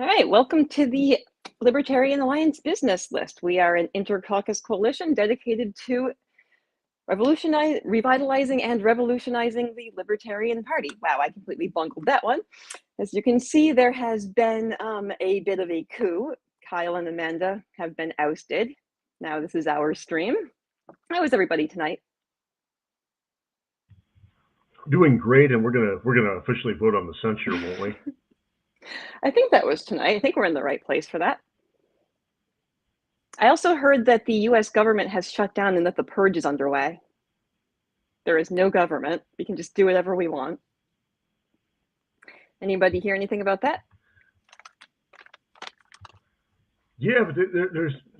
All right, welcome to the Libertarian Alliance Business List. We are an inter-caucus coalition dedicated to revitalizing and revolutionizing the Libertarian Party. Wow, I completely bungled that one. As you can see, there has been a bit of a coup. Kyle and Amanda have been ousted. Now this is our stream. How is everybody tonight? Doing great, and we're gonna officially vote on the censure, won't we? I think that was tonight. I think we're in the right place for that. I also heard that the US government has shut down and that the purge is underway. There is no government. We can just do whatever we want. Anybody hear anything about that? Yeah, but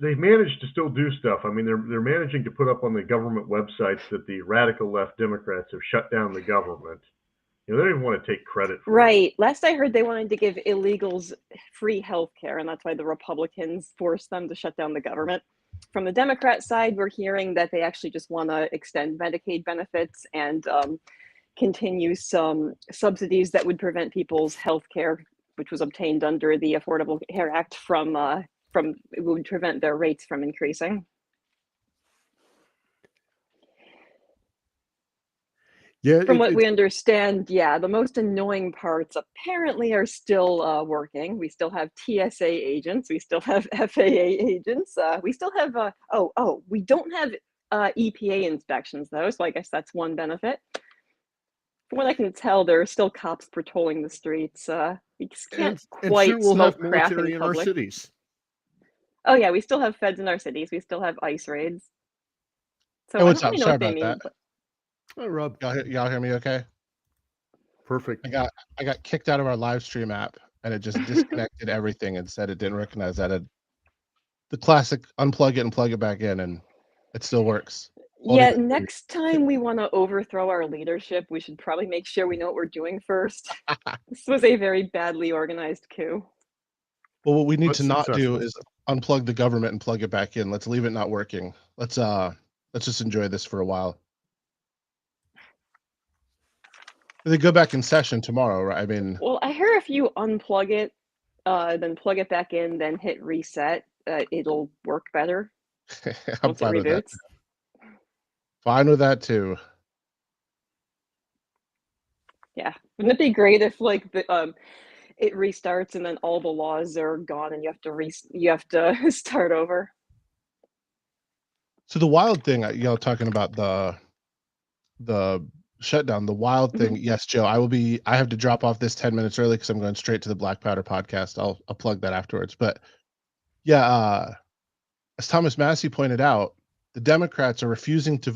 they've managed to still do stuff. I mean, they're managing to put up on the government websites that the radical left Democrats have shut down the government. They don't even want to take credit for it. Right. Last I heard, they wanted to give illegals free health care, and that's why the Republicans forced them to shut down the government. From the Democrat side, we're hearing that they actually just want to extend Medicaid benefits and continue some subsidies that would prevent people's health care, which was obtained under the Affordable Care Act, from it would prevent their rates from increasing. Yeah, From what we understand, yeah, the most annoying parts apparently are still working. We still have TSA agents. We still have FAA agents. We still have, we don't have EPA inspections though, so I guess that's one benefit. From what I can tell, there are still cops patrolling the streets. We just can't quite sure we'll smoke have crack military in our public. cities. Oh yeah, we still have feds in our cities. We still have ICE raids. So Hey, I what's don't up? really know Sorry what they about mean. that. But Hey, Rob. Y'all hear me okay? Perfect. I got kicked out of our live stream app and it just disconnected everything and said it didn't recognize that. The classic unplug it and plug it back in and it still works. yeah, next time we want to overthrow our leadership, we should probably make sure we know what we're doing first. This was a very badly organized coup. Well, what we need But to not do successful. is unplug the government and plug it back in. Let's leave it not working. Let's just enjoy this for a while. They go back in session tomorrow, right? I mean, Well, I hear if you unplug it, then plug it back in, then hit reset, it'll work better I'm once it fine with that. reboots. Fine with that too. Yeah, wouldn't it be great if like it restarts and then all the laws are gone and you have to start over? So the wild thing, talking about the shutdown, the wild thing. Yes, Joe, I have to drop off this 10 minutes early because I'm going straight to the Black Powder podcast. I'll plug that afterwards. But yeah, as Thomas Massey pointed out, the Democrats are refusing to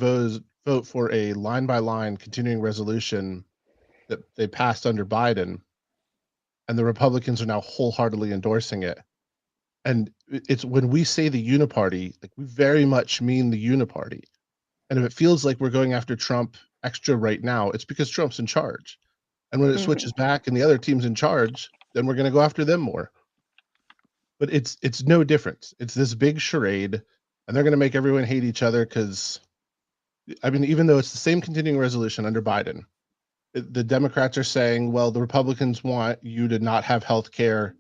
vote for a line by line continuing resolution that they passed under Biden, and the Republicans are now wholeheartedly endorsing it. And it's when we say the uniparty, like we very much mean the uniparty. And if it feels like we're going after Trump extra right now, it's because Trump's in charge. And when it switches back and the other team's in charge, then we're going to go after them more. But it's no difference. It's this big charade, and they're going to make everyone hate each other because, I mean, even though it's the same continuing resolution under Biden, the Democrats are saying, well, the Republicans want you to not have health care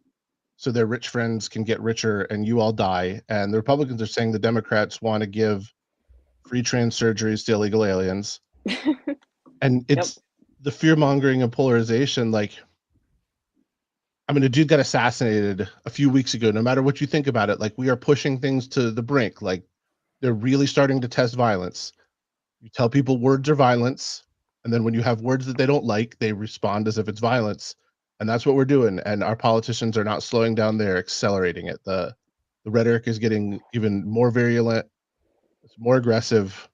so their rich friends can get richer and you all die. And the Republicans are saying the Democrats want to give free trans surgeries to illegal aliens. And it's the fear mongering and polarization. Like, I mean, a dude got assassinated a few weeks ago. No matter what you think about it, like we are pushing things to the brink. Like they're really starting to test violence. You tell people words are violence, and then when you have words that they don't like, they respond as if it's violence. And that's what we're doing. And our politicians are not slowing down; they're accelerating it. The rhetoric is getting even more virulent. It's more aggressive.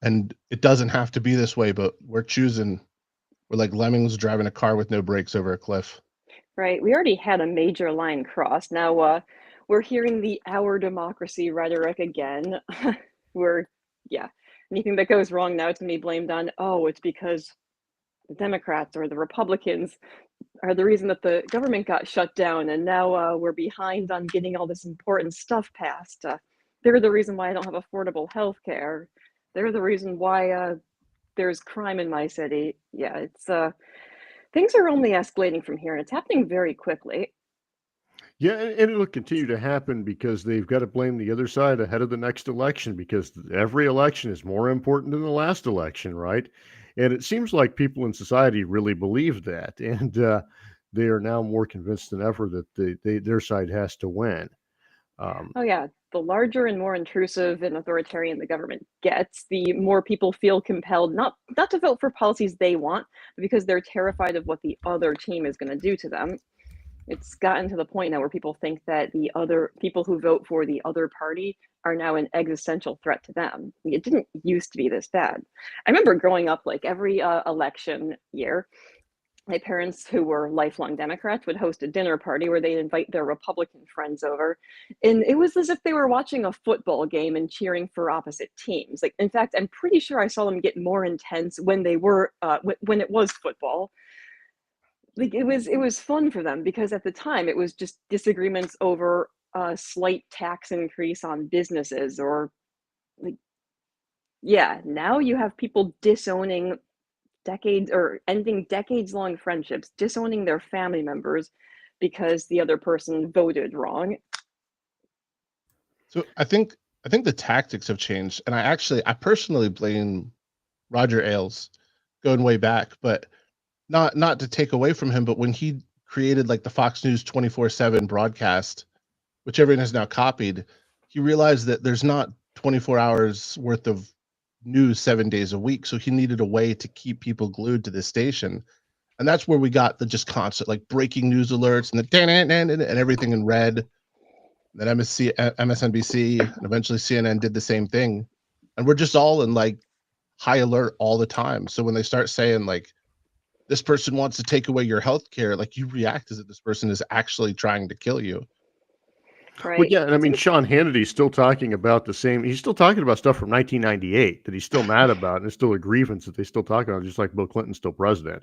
And it doesn't have to be this way, but we're choosing. We're like lemmings driving a car with no brakes over a cliff. Right. We already had a major line crossed. Now we're hearing the our democracy rhetoric again. Yeah, anything that goes wrong now, it's going to be blamed on, oh, it's because the Democrats or the Republicans are the reason that the government got shut down. And now we're behind on getting all this important stuff passed. They're the reason why I don't have affordable health care. They're the reason why there's crime in my city. Yeah, it's things are only escalating from here, and it's happening very quickly. Yeah, and it'll continue to happen because they've got to blame the other side ahead of the next election because every election is more important than the last election, right? And it seems like people in society really believe that, and they are now more convinced than ever that their side has to win. Oh yeah, the larger and more intrusive and authoritarian the government gets, the more people feel compelled not to vote for policies they want, but because they're terrified of what the other team is going to do to them. It's gotten to the point now where people think that the other people who vote for the other party are now an existential threat to them. It didn't used to be this bad. I remember growing up, like every election year, my parents, who were lifelong Democrats, would host a dinner party where they'd invite their Republican friends over. And it was as if they were watching a football game and cheering for opposite teams. Like, in fact, I'm pretty sure I saw them get more intense when they were, when it was football. Like, it was fun for them because at the time it was just disagreements over a slight tax increase on businesses or, like, yeah, now you have people disowning decades or ending decades long friendships, disowning their family members because the other person voted wrong. So I think the tactics have changed, and I personally blame Roger Ailes going way back, but not to take away from him, but when he created like the Fox News 24/7 broadcast, which everyone has now copied, he realized that there's not 24 hours worth of news 7 days a week. So he needed a way to keep people glued to this station. And that's where we got the just constant like breaking news alerts and the and everything in red. Then MSNBC and eventually CNN did the same thing. And we're just all in like high alert all the time. So when they start saying like this person wants to take away your health care, like you react as if this person is actually trying to kill you. Right. Well, yeah, and I mean, Sean Hannity's still talking about the same. He's still talking about stuff from 1998 that he's still mad about, and it's still a grievance that they still talk about, just like Bill Clinton's still president.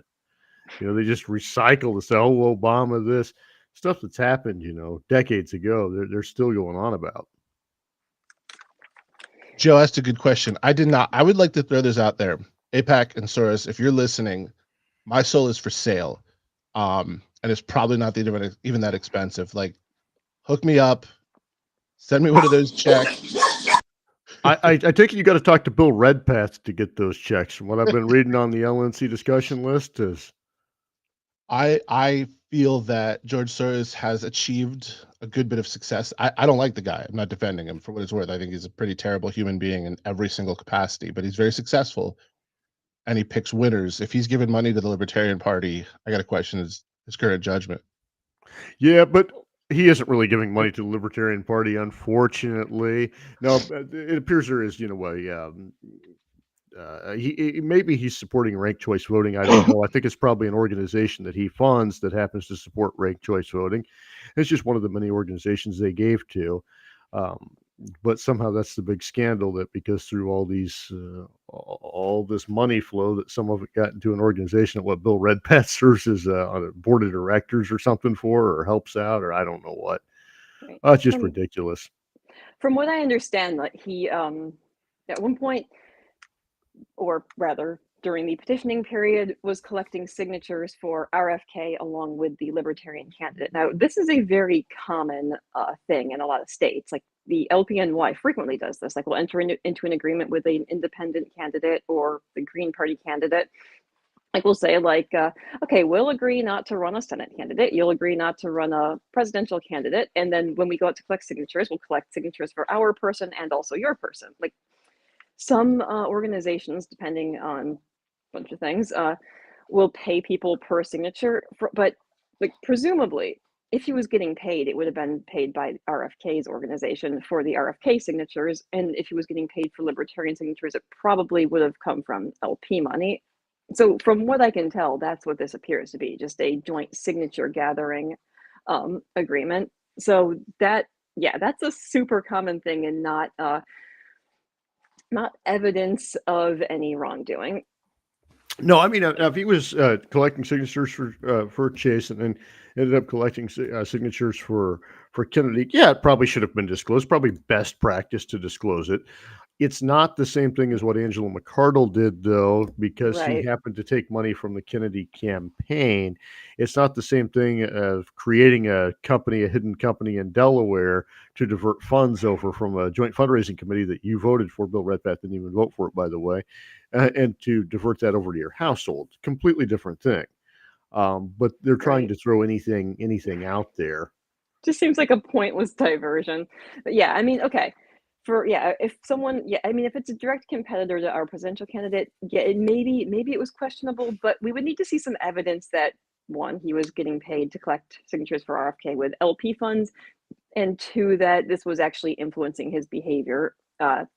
You know, they just recycle this, oh, Obama, this stuff that's happened, you know, decades ago. They're still going on about. Joe asked a good question. I would like to throw this out there. APAC and Soros, if you're listening, my soul is for sale. And it's probably not even that expensive. Like, hook me up, send me one of those checks. I take it you got to talk to Bill Redpath to get those checks. From what I've been reading on the LNC discussion list is, I feel that George Soros has achieved a good bit of success. I don't like the guy. I'm not defending him for what it's worth. I think he's a pretty terrible human being in every single capacity, but he's very successful and he picks winners. If he's given money to the Libertarian Party, I got to question his current judgment. yeah, but he isn't really giving money to the Libertarian Party, unfortunately. No, it appears there is, you know, maybe he's supporting ranked choice voting. I don't know. I think it's probably an organization that he funds that happens to support ranked choice voting. It's just one of the many organizations they gave to. But somehow that's the big scandal, that because through all this money flow, that some of it got into an organization that what Bill Redpath serves as on a board of directors or something for, or helps out, or I don't know what. Right. It's just ridiculous. From what I understand, that he at one point, or rather during the petitioning period, was collecting signatures for RFK along with the Libertarian candidate. Now, this is a very common thing in a lot of states. Like the LPNY frequently does this. Like we'll enter into an agreement with an independent candidate or the Green Party candidate. Like we'll say like, okay, we'll agree not to run a Senate candidate. You'll agree not to run a presidential candidate. And then when we go out to collect signatures, we'll collect signatures for our person and also your person. Like some organizations, depending on bunch of things, will pay people per signature, but like presumably if he was getting paid, it would have been paid by RFK's organization for the RFK signatures, and if he was getting paid for Libertarian signatures, it probably would have come from LP money. So from what I can tell, that's what this appears to be, just a joint signature gathering agreement. So that's a super common thing and not evidence of any wrongdoing. No, I mean, if he was collecting signatures for Chase and then ended up collecting signatures for Kennedy, yeah, it probably should have been disclosed. Probably best practice to disclose it. It's not the same thing as what Angela McArdle did, though, because he Right. happened to take money from the Kennedy campaign. It's not the same thing as creating a company, a hidden company in Delaware to divert funds over from a joint fundraising committee that you voted for. Bill Redpath didn't even vote for it, by the way, and to divert that over to your household. Completely different thing. But they're trying Right. to throw anything out there. Just seems like a pointless diversion. But yeah, I mean, okay. If someone, yeah, I mean, if it's a direct competitor to our presidential candidate, yeah, maybe it was questionable, but we would need to see some evidence that one, he was getting paid to collect signatures for RFK with LP funds, and two, that this was actually influencing his behavior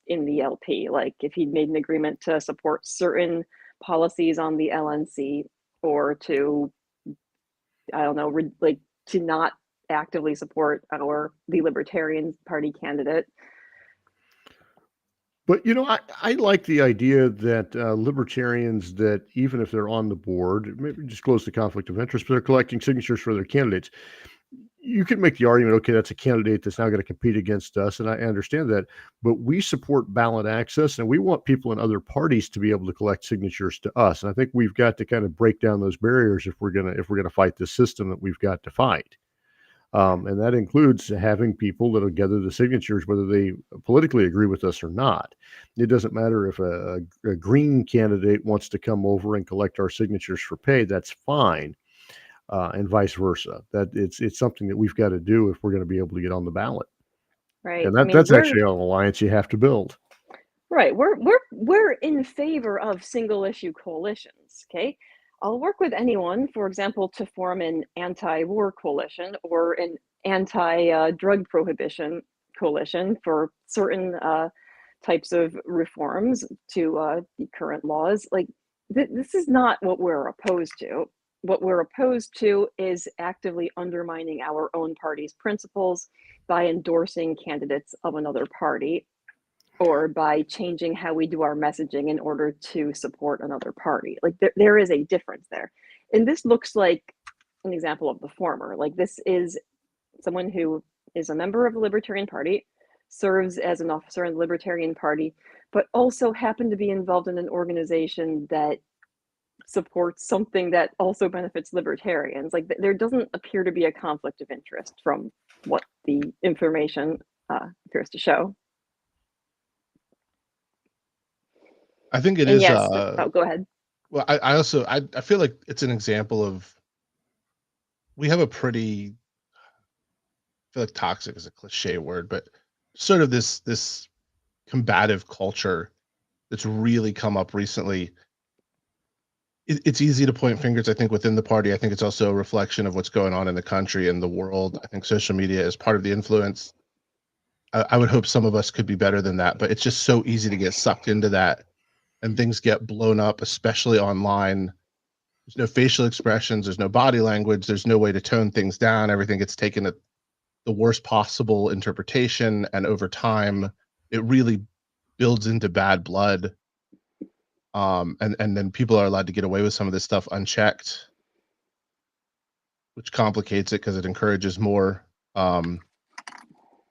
in the LP. Like if he'd made an agreement to support certain policies on the LNC, or to, I don't know, like to not actively support the Libertarian Party candidate. But I like the idea that libertarians, that even if they're on the board, maybe disclose the conflict of interest, but they're collecting signatures for their candidates. You could make the argument, okay, that's a candidate that's now going to compete against us, and I understand that. But we support ballot access, and we want people in other parties to be able to collect signatures to us. And I think we've got to kind of break down those barriers if we're gonna fight this system that we've got to fight. And that includes having people that'll gather the signatures, whether they politically agree with us or not. It doesn't matter if a green candidate wants to come over and collect our signatures for pay, that's fine, and vice versa. That it's something that we've got to do if we're going to be able to get on the ballot. Right. And I mean, that's actually an alliance you have to build. right. We're in favor of single issue coalitions. Okay. I'll work with anyone, for example, to form an anti-war coalition or an anti-drug prohibition coalition for certain types of reforms to the current laws. Like this is not what we're opposed to. What we're opposed to is actively undermining our own party's principles by endorsing candidates of another party, or by changing how we do our messaging in order to support another party. Like there is a difference there. And this looks like an example of the former. Like this is someone who is a member of the Libertarian Party, serves as an officer in the Libertarian Party, but also happened to be involved in an organization that supports something that also benefits libertarians. Like there doesn't appear to be a conflict of interest from what the information appears to show. I think it And is. yes, go ahead. Well, I also I feel like it's an example of, we have a pretty, I feel like toxic is a cliche word, but sort of this combative culture that's really come up recently. It's easy to point fingers, I think, within the party. I think it's also a reflection of what's going on in the country and the world. I think social media is part of the influence. I would hope some of us could be better than that, but it's just so easy to get sucked into that, and things get blown up, especially online. There's no facial expressions, there's no body language, there's no way to tone things down. Everything gets taken at the worst possible interpretation, and over time, it really builds into bad blood. And then people are allowed to get away with some of this stuff unchecked, which complicates it because it encourages more. The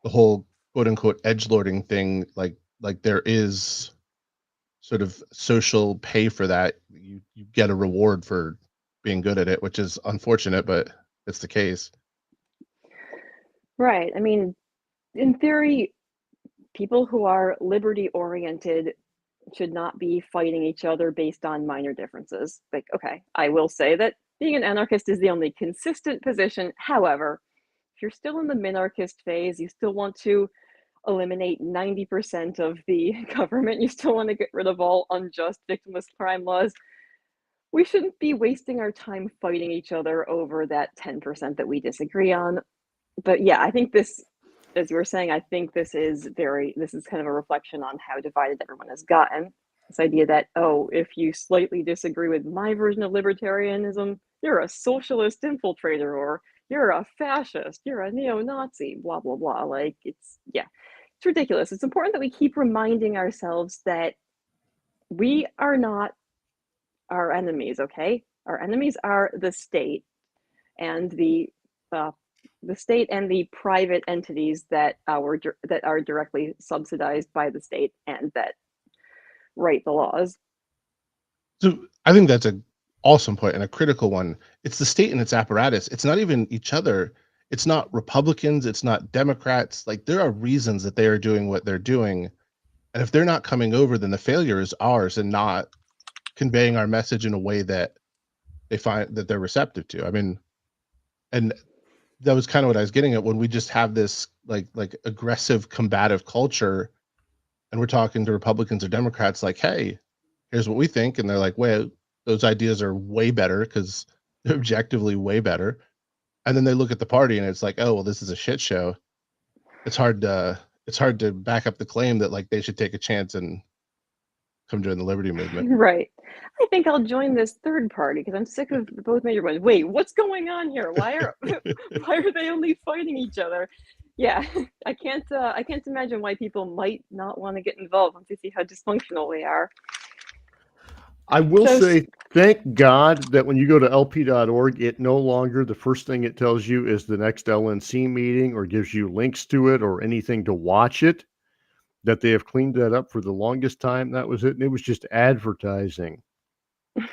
whole quote unquote edgelording thing, like there is sort of social pay for that. You get a reward for being good at it, which is unfortunate, but it's the case. Right. I mean, in theory, people who are liberty oriented should not be fighting each other based on minor differences. Like, okay, I will say that being an anarchist is the only consistent position. However, if you're still in the minarchist phase, you still want to eliminate 90% of the government, you still want to get rid of all unjust victimless crime laws, we shouldn't be wasting our time fighting each other over that 10% that we disagree on. But yeah, I think this, as you were saying, I think this is kind of a reflection on how divided everyone has gotten. This idea that, oh, if you slightly disagree with my version of libertarianism, you're a socialist infiltrator, or you're a fascist, you're a neo-Nazi, blah, blah, blah. Like, it's ridiculous. It's important that we keep reminding ourselves that we are not our enemies, okay? Our enemies are the state and the the state and the private entities that are directly subsidized by the state and that write the laws. So I think that's an awesome point and a critical one. It's the state and its apparatus. It's not even each other. It's not Republicans. It's not Democrats. Like, there are reasons that they are doing what they're doing. And if they're not coming over, then the failure is ours and not conveying our message in a way that they find that they're receptive to. I mean, and that was kind of what I was getting at when we just have this like aggressive combative culture and we're talking to Republicans or Democrats like, hey, here's what we think. And they're like, well, those ideas are way better because they're objectively way better. And then they look at the party and it's like, oh, well, this is a shit show. It's hard to back up the claim that like they should take a chance and come join the liberty movement. Right. I think I'll join this third party because I'm sick of both major ones. Wait, what's going on here? Why are they only fighting each other? Yeah, I can't imagine why people might not want to get involved once they see how dysfunctional they are. I will say, thank God that when you go to lp.org, it no longer, the first thing it tells you is the next LNC meeting or gives you links to it or anything to watch it, that they have cleaned that up. For the longest time. That was it. And it was just advertising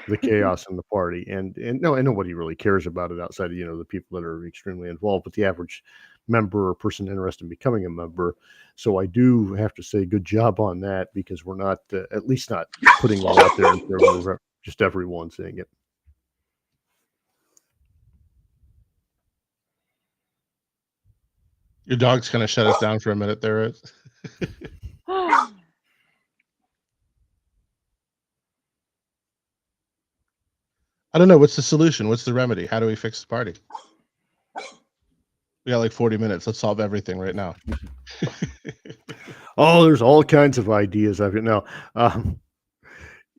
the chaos in the party. And nobody really cares about it outside of, the people that are extremely involved, but the average member or person interested in becoming a member. So I do have to say good job on that, because we're not, at least not putting it out there in front of just everyone seeing it. Your dog's going to shut us down for a minute there. I don't know. What's the solution? What's the remedy? How do we fix the party? We got like 40 minutes. Let's solve everything right now. Oh, there's all kinds of ideas. I've now,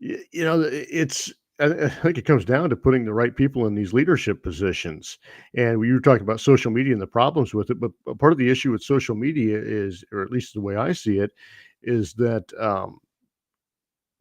it's, I think it comes down to putting the right people in these leadership positions. And you were talking about social media and the problems with it, but part of the issue with social media is, or at least the way I see it, is that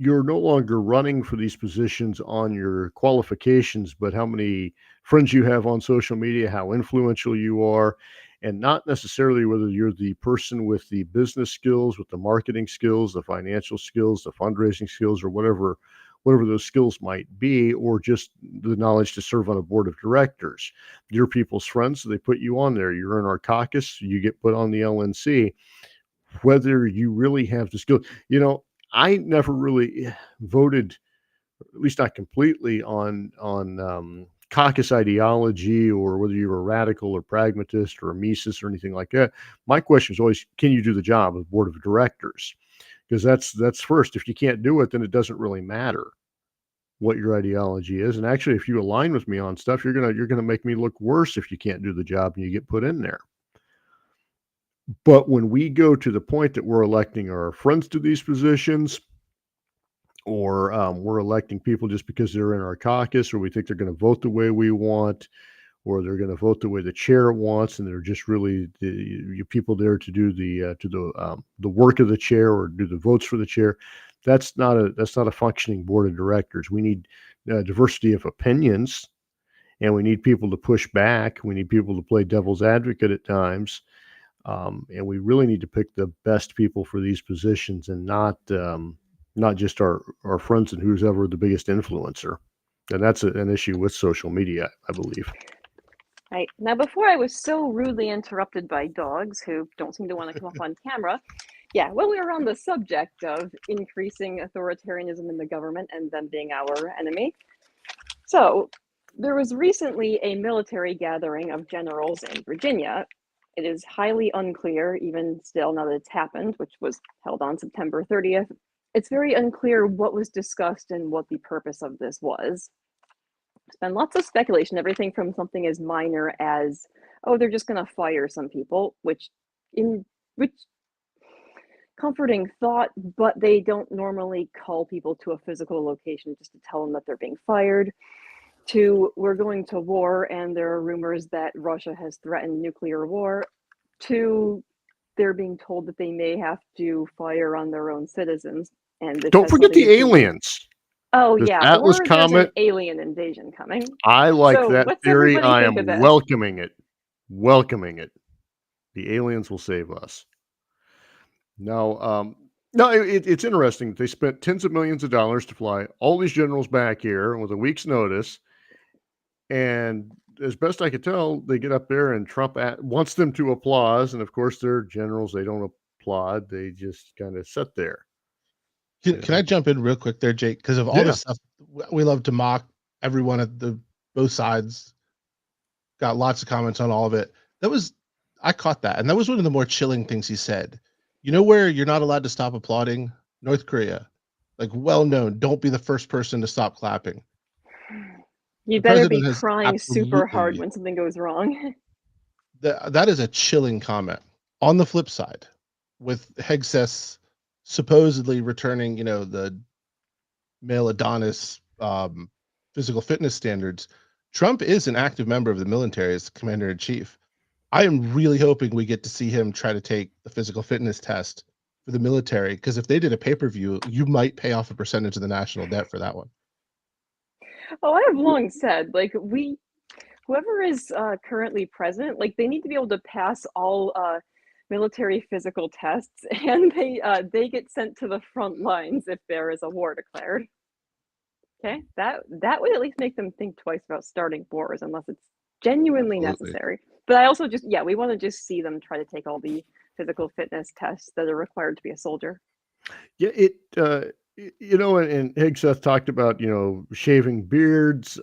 you're no longer running for these positions on your qualifications, but how many friends you have on social media, how influential you are, and not necessarily whether you're the person with the business skills, with the marketing skills, the financial skills, the fundraising skills, or whatever those skills might be, or just the knowledge to serve on a board of directors. You're people's friends, so they put you on there. You're in our caucus, you get put on the LNC. Whether you really have the skill, I never really voted, at least not completely, on caucus ideology or whether you're a radical or pragmatist or a Mises or anything like that. My question is always, can you do the job of board of directors? Because that's first. If you can't do it, then it doesn't really matter what your ideology is. And actually, if you align with me on stuff, you're gonna make me look worse if you can't do the job and you get put in there. But when we go to the point that we're electing our friends to these positions, or we're electing people just because they're in our caucus, or we think they're going to vote the way we want, or they're going to vote the way the chair wants, and they're just really the people there to do the work of the chair or do the votes for the chair, that's not a functioning board of directors. We need diversity of opinions, and we need people to push back. We need people to play devil's advocate at times. And we really need to pick the best people for these positions, and not just our friends and who's ever the biggest influencer. And that's an issue with social media, I believe. Right. Now, before I was so rudely interrupted by dogs who don't seem to want to come up on camera, when we were on the subject of increasing authoritarianism in the government and them being our enemy. So there was recently a military gathering of generals in Virginia. It is highly unclear, even still, now that it's happened, which was held on September 30th. It's very unclear what was discussed and what the purpose of this was. There's been lots of speculation, everything from something as minor as, oh, they're just going to fire some people, which comforting thought, but they don't normally call people to a physical location just to tell them that they're being fired. To, we're going to war and there are rumors that Russia has threatened nuclear war. To, they're being told that they may have to fire on their own citizens. And don't forget the aliens. Oh, yeah. Atlas Comet, there's an alien invasion coming. I like that theory. I am welcoming it. welcoming it. The aliens will save us. Now, no, it's interesting. They spent tens of millions of dollars to fly all these generals back here with a week's notice. And as best I could tell, they get up there and Trump wants them to applaud. And of course, they're generals. They don't applaud. They just kind of sit there. Can I jump in real quick there, Jake? Because of all this stuff, we love to mock everyone at both sides. Got lots of comments on all of it. I caught that. And that was one of the more chilling things he said. You know where you're not allowed to stop applauding? North Korea. Like, well known. Don't be the first person to stop clapping. You better be crying super hard when something goes wrong. That is a chilling comment. On the flip side, with Hegseth supposedly returning, the male Adonis physical fitness standards, Trump is an active member of the military as commander-in-chief. I am really hoping we get to see him try to take the physical fitness test for the military, because if they did a pay-per-view, you might pay off a percentage of the national debt for that one. Oh, I have long said, whoever is currently president, they need to be able to pass all military physical tests, and they get sent to the front lines if there is a war declared. Okay, that would at least make them think twice about starting wars, unless it's genuinely necessary. But I also we want to just see them try to take all the physical fitness tests that are required to be a soldier. Yeah, and Hegseth talked about, shaving beards,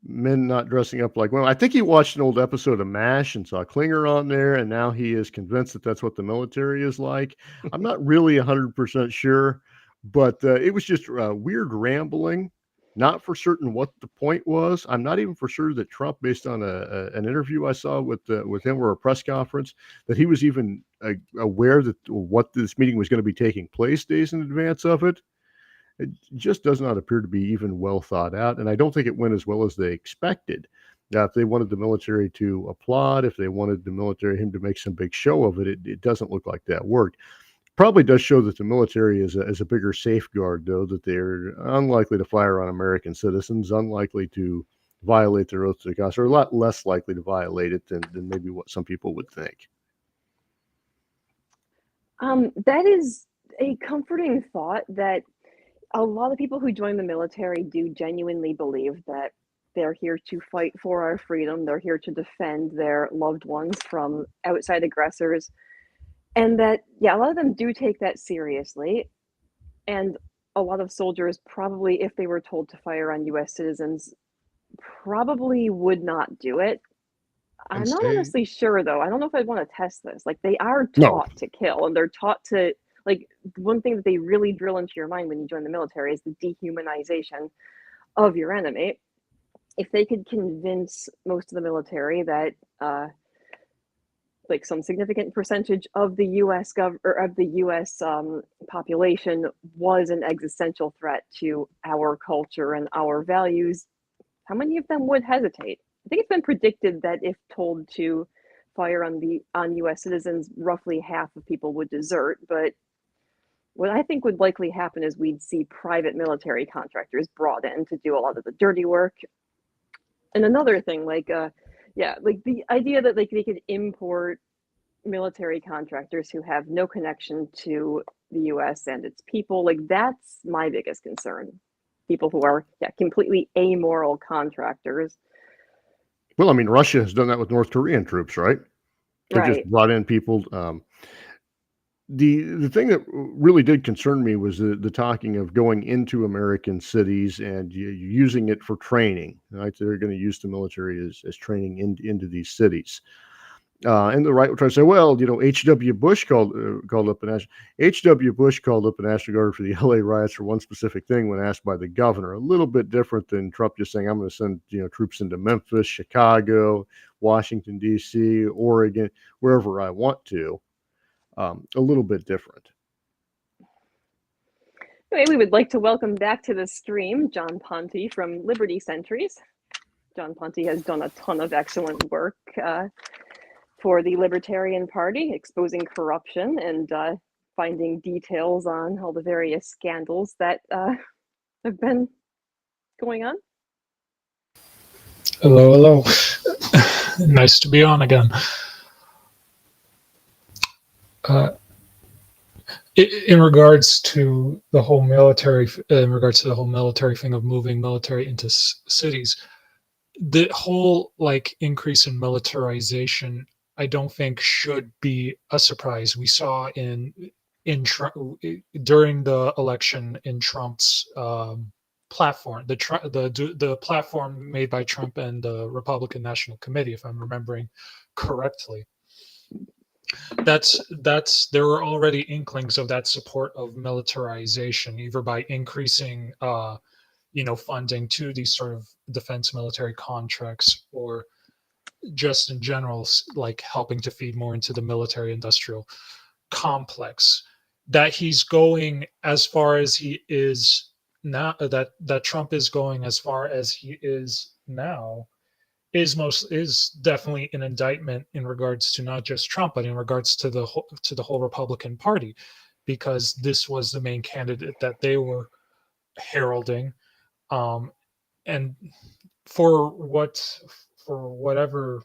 men not dressing up like women. I think he watched an old episode of MASH and saw Klinger on there, and now he is convinced that that's what the military is like. I'm not really 100% sure, but it was just weird rambling. Not for certain what the point was. I'm not even for sure that Trump, based on an interview I saw with him or a press conference, that he was even aware that what this meeting was going to be taking place days in advance of it. It just does not appear to be even well thought out, and I don't think it went as well as they expected. Now, if they wanted the military to applaud, if they wanted him to make some big show of it, it doesn't look like that worked. Probably does show that the military is a bigger safeguard, though, that they're unlikely to fire on American citizens, unlikely to violate their oath to the Constitution, or a lot less likely to violate it than maybe what some people would think. That is a comforting thought, that a lot of people who join the military do genuinely believe that they're here to fight for our freedom. They're here to defend their loved ones from outside aggressors. And that, a lot of them do take that seriously. And a lot of soldiers probably, if they were told to fire on U.S. citizens, probably would not do it. I'm not honestly sure, though. I don't know if I'd want to test this. They are taught to kill, and they're taught to, one thing that they really drill into your mind when you join the military is the dehumanization of your enemy. If they could convince most of the military that some significant percentage of the U.S. population was an existential threat to our culture and our values, how many of them would hesitate? I think it's been predicted that if told to fire on U.S. citizens, roughly half of people would desert. But what I think would likely happen is we'd see private military contractors brought in to do a lot of the dirty work. And another thing, the idea that they could import military contractors who have no connection to the U.S. and its people, that's my biggest concern. People who are completely amoral contractors. Well, I mean, Russia has done that with North Korean troops, right? They just brought in people. The thing that really did concern me was the talking of going into American cities and using it for training. Right, they're going to use the military as training into these cities. And the right will try to say, well, H.W. Bush called up a National Guard for the L.A. riots for one specific thing when asked by the governor. A little bit different than Trump just saying, I'm going to send troops into Memphis, Chicago, Washington, D.C., Oregon, wherever I want to. A little bit different. Anyway, we would like to welcome back to the stream John Ponte from Liberty Sentries. John Ponte has done a ton of excellent work for the Libertarian Party, exposing corruption and finding details on all the various scandals that have been going on. Hello. Nice to be on again. In regards to the whole military, thing of moving military into cities, the whole like increase in militarization, I don't think should be a surprise. We saw during the election in Trump's platform, the platform made by Trump and the Republican National Committee, if I'm remembering correctly. There were already inklings of that support of militarization, either by increasing funding to these sort of defense military contracts, or just in general like helping to feed more into the military industrial complex. That he's going as far as he is now, that Trump is going as far as he is now, is definitely an indictment in regards to not just Trump, but in regards to the whole Republican Party, because this was the main candidate that they were heralding, and for whatever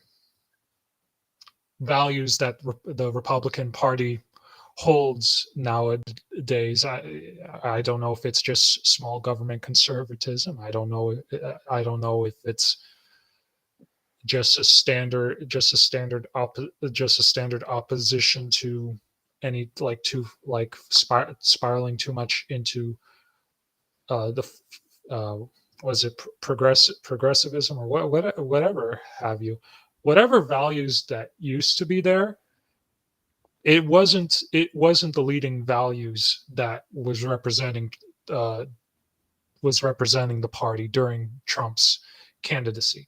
values that the Republican Party holds nowadays. I don't know if it's just small government conservatism. I don't know if it's just a standard opposition to any spiraling too much into was it progressivism or whatever have you, whatever values that used to be there. It wasn't the leading values that was representing the party during Trump's candidacy.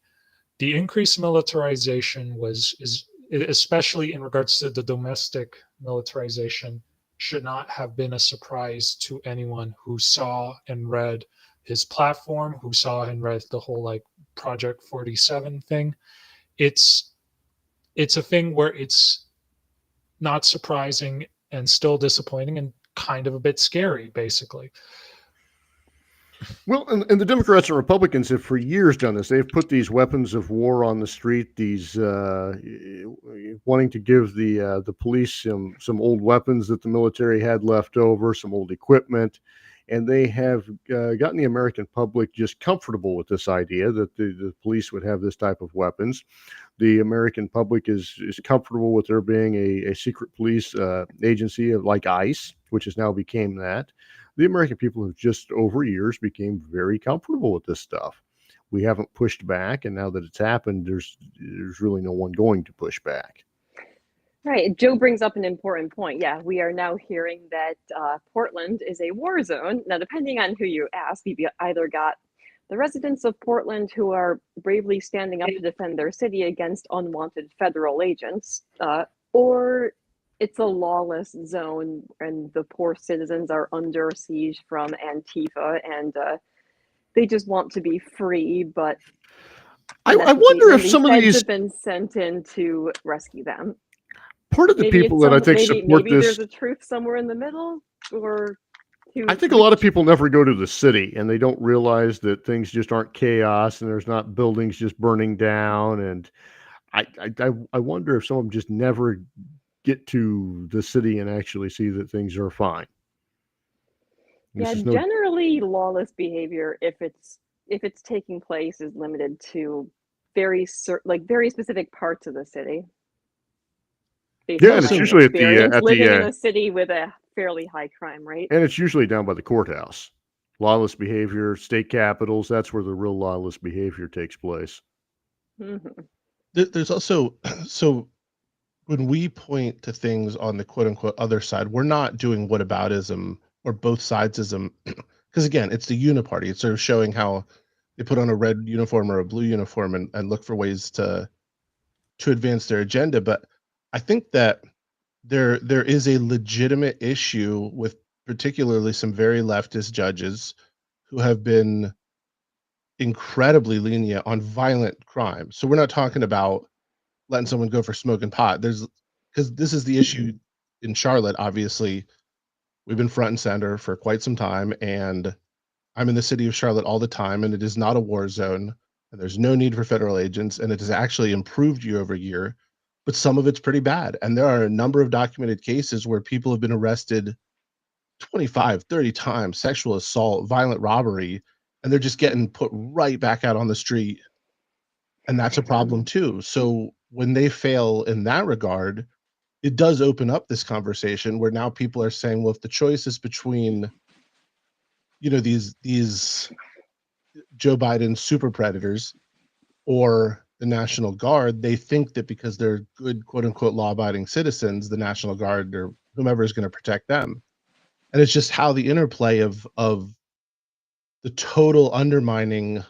The increased militarization is especially in regards to the domestic militarization, should not have been a surprise to anyone who saw and read his platform, who saw and read the whole like Project 47 thing. It's a thing where it's not surprising and still disappointing and kind of a bit scary, basically. Well, and the Democrats and Republicans have for years done this. They've put these weapons of war on the street, these wanting to give the police some old weapons that the military had left over, some old equipment, and they have gotten the American public just comfortable with this idea that the police would have this type of weapons. The American public is comfortable with there being a secret police agency like ICE, which has now became that. The American people have just over years became very comfortable with this stuff. We haven't pushed back, and now that it's happened, there's really no one going to push back. Right. Joe brings up an important point. Yeah, we are now hearing that Portland is a war zone. Now, depending on who you ask, you've either got the residents of Portland who are bravely standing up to defend their city against unwanted federal agents, or it's a lawless zone and the poor citizens are under siege from Antifa, and they just want to be free, but I wonder if some of these have been sent in to rescue them. Part of the people that I think support this, there's a truth somewhere in the middle, or I think a lot of people never go to the city and they don't realize that things just aren't chaos and there's not buildings just burning down. And I wonder if some of them just never get to the city and actually see that things are fine. Yeah, generally lawless behavior, if it's taking place, is limited to very specific parts of the city. Yeah, and it's usually living in a city with a fairly high crime rate. And it's usually down by the courthouse. Lawless behavior, state capitals, that's where the real lawless behavior takes place. Mm-hmm. There's also, so when we point to things on the quote unquote other side, we're not doing whataboutism or both sidesism, because again, it's the uniparty. It's sort of showing how they put on a red uniform or a blue uniform and look for ways to advance their agenda. But I think that there is a legitimate issue with particularly some very leftist judges who have been incredibly lenient on violent crime. So we're not talking about letting someone go for smoking pot. Because this is the issue in Charlotte. Obviously, we've been front and center for quite some time, and I'm in the city of Charlotte all the time, and it is not a war zone. and there's no need for federal agents, and it has actually improved year over year, but some of it's pretty bad. And there are a number of documented cases where people have been arrested 25, 30 times, sexual assault, violent robbery, and they're just getting put right back out on the street. And that's a problem too. So when they fail in that regard, it does open up this conversation where now people are saying, well, if the choice is between, these Joe Biden super predators or the National Guard, they think that because they're good, quote unquote, law abiding citizens, the National Guard or whomever is going to protect them. And it's just how the interplay of the total undermining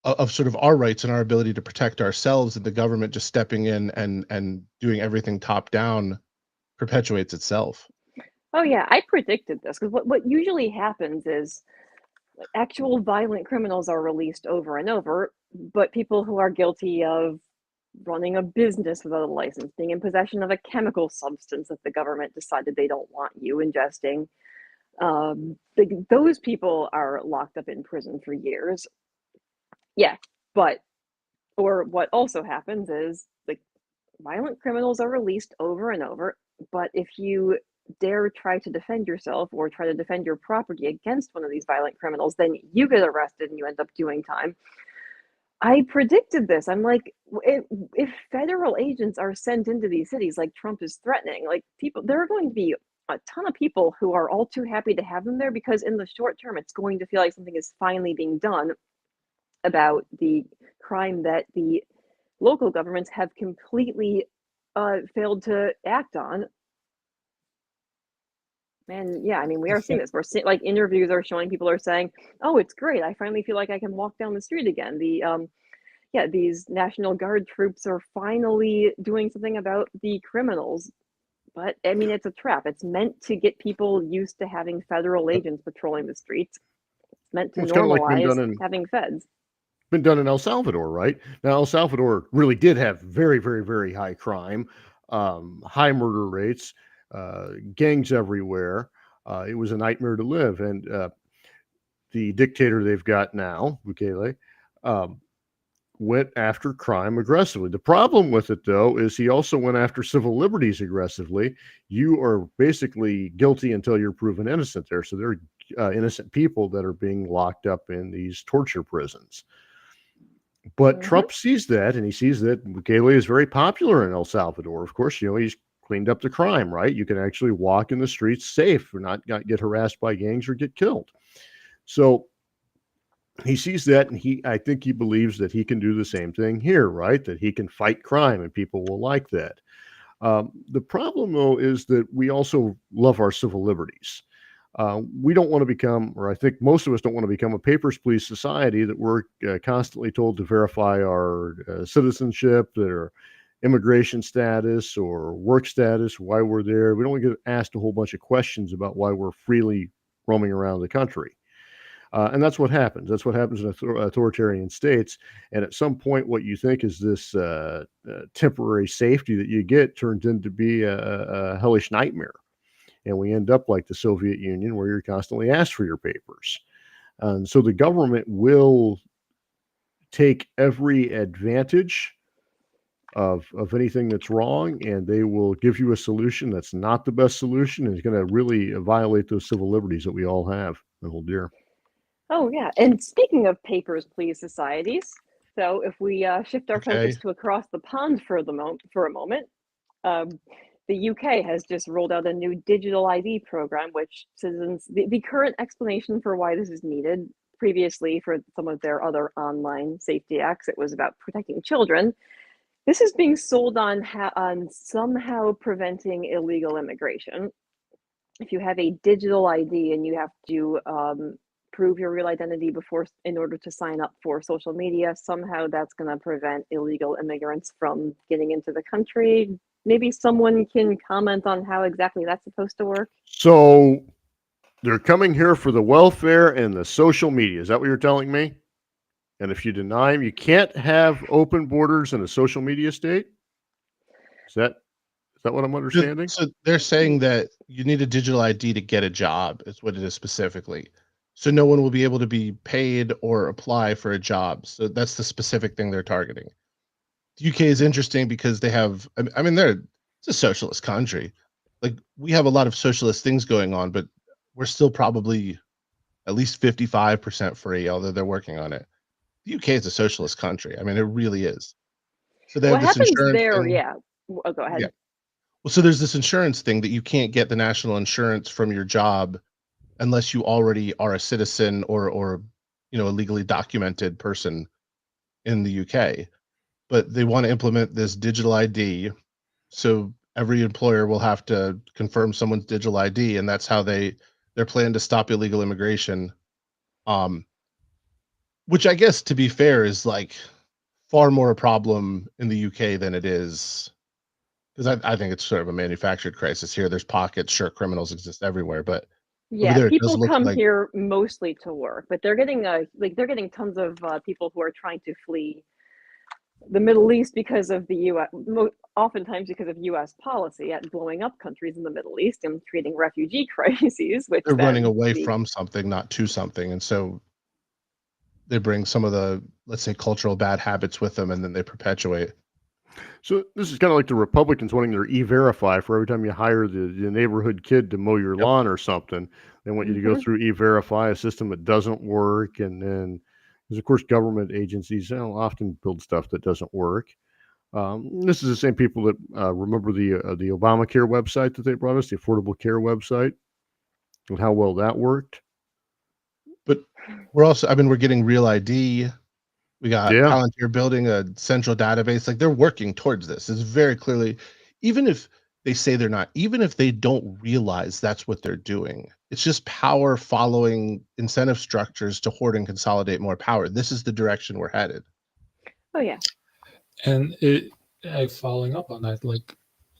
of sort of our rights and our ability to protect ourselves, and the government just stepping in and doing everything top down perpetuates itself. Oh yeah, I predicted this because what usually happens is actual violent criminals are released over and over, but people who are guilty of running a business without a license, being in possession of a chemical substance that the government decided they don't want you ingesting, those people are locked up in prison for years. Yeah, or what also happens is like violent criminals are released over and over, but if you dare try to defend yourself or try to defend your property against one of these violent criminals, then you get arrested and you end up doing time. I predicted this. I'm like, if federal agents are sent into these cities like Trump is threatening, like there are going to be a ton of people who are all too happy to have them there because in the short term, it's going to feel like something is finally being done about the crime that the local governments have completely failed to act on. And yeah, I mean, we are seeing this. We're seeing like interviews are showing people are saying, "Oh, it's great. I finally feel like I can walk down the street again." These National Guard troops are finally doing something about the criminals. But I mean, it's a trap. It's meant to get people used to having federal agents patrolling the streets. It's meant to Well, it's kind of like normalize having feds. been done in El Salvador, right? Now, El Salvador really did have very, very, very high crime, high murder rates, gangs everywhere. It was a nightmare to live. And the dictator they've got now, Bukele, went after crime aggressively. The problem with it, though, is he also went after civil liberties aggressively. You are basically guilty until you're proven innocent there. So there are innocent people that are being locked up in these torture prisons. But Trump sees that, and he sees that Bukele is very popular in El Salvador. Of course, he's cleaned up the crime, right? You can actually walk in the streets safe or not get harassed by gangs or get killed. So he sees that, and I think he believes that he can do the same thing here, right? That he can fight crime, and people will like that. The problem, though, is that we also love our civil liberties. We don't want to become, or I think most of us don't want to become, a papers, please society that we're constantly told to verify our citizenship, their immigration status or work status, why we're there. We don't want to get asked a whole bunch of questions about why we're freely roaming around the country. And that's what happens. That's what happens in authoritarian states. And at some point, what you think is this temporary safety that you get turns into be a hellish nightmare. And we end up like the Soviet Union, where you're constantly asked for your papers. And so the government will take every advantage of anything that's wrong, and they will give you a solution that's not the best solution, and it's going to really violate those civil liberties that we all have and hold dear. Oh yeah, and speaking of papers, please societies. So if we shift our focus to across the pond for a moment, the UK has just rolled out a new digital ID program, which citizens, the current explanation for why this is needed, previously for some of their other online safety acts, it was about protecting children. This is being sold on somehow preventing illegal immigration. If you have a digital ID and you have to prove your real identity in order to sign up for social media, somehow that's going to prevent illegal immigrants from getting into the country. Maybe someone can comment on how exactly that's supposed to work. So they're coming here for the welfare and the social media. Is that what you're telling me? And if you deny them, you can't have open borders in a social media state? Is that what I'm understanding? So they're saying that you need a digital ID to get a job, is what it is specifically. So no one will be able to be paid or apply for a job. So that's the specific thing they're targeting. The UK is interesting because they have, I mean, it's a socialist country. Like, we have a lot of socialist things going on, but we're still probably at least 55% free, although they're working on it. The UK is a socialist country. I mean, it really is. So they What have this happens insurance there? thing. Yeah. Oh, go ahead. Yeah. Well, so there's this insurance thing that you can't get the national insurance from your job unless you already are a citizen or a legally documented person in the UK. But they want to implement this digital ID, so every employer will have to confirm someone's digital ID, and that's how their plan to stop illegal immigration. Which I guess, to be fair, is like far more a problem in the UK than it is, because I think it's sort of a manufactured crisis here. There's pockets, sure, criminals exist everywhere, but over Yeah, there it does people look come like here mostly to work, but they're getting they're getting tons of people who are trying to flee the Middle East because of the U.S. Oftentimes because of U.S. policy at blowing up countries in the Middle East and creating refugee crises, which they're running then away from something, not to something, and so they bring some of the, let's say, cultural bad habits with them, and then they perpetuate. So this is kind of like the Republicans wanting their E-Verify for every time you hire the neighborhood kid to mow your lawn or something. They want you to go through E-Verify, a system that doesn't work, and then because of course government agencies often build stuff that doesn't work. This is the same people that remember the Obamacare website that they brought us, the Affordable Care website, and how well that worked. But we're getting Real ID. We got Palantir building a central database. Like, they're working towards this. It's very clearly, even if they say they're not, even if they don't realize that's what they're doing, it's just power following incentive structures to hoard and consolidate more power. This is the direction we're headed. Oh yeah. And following up on that, like,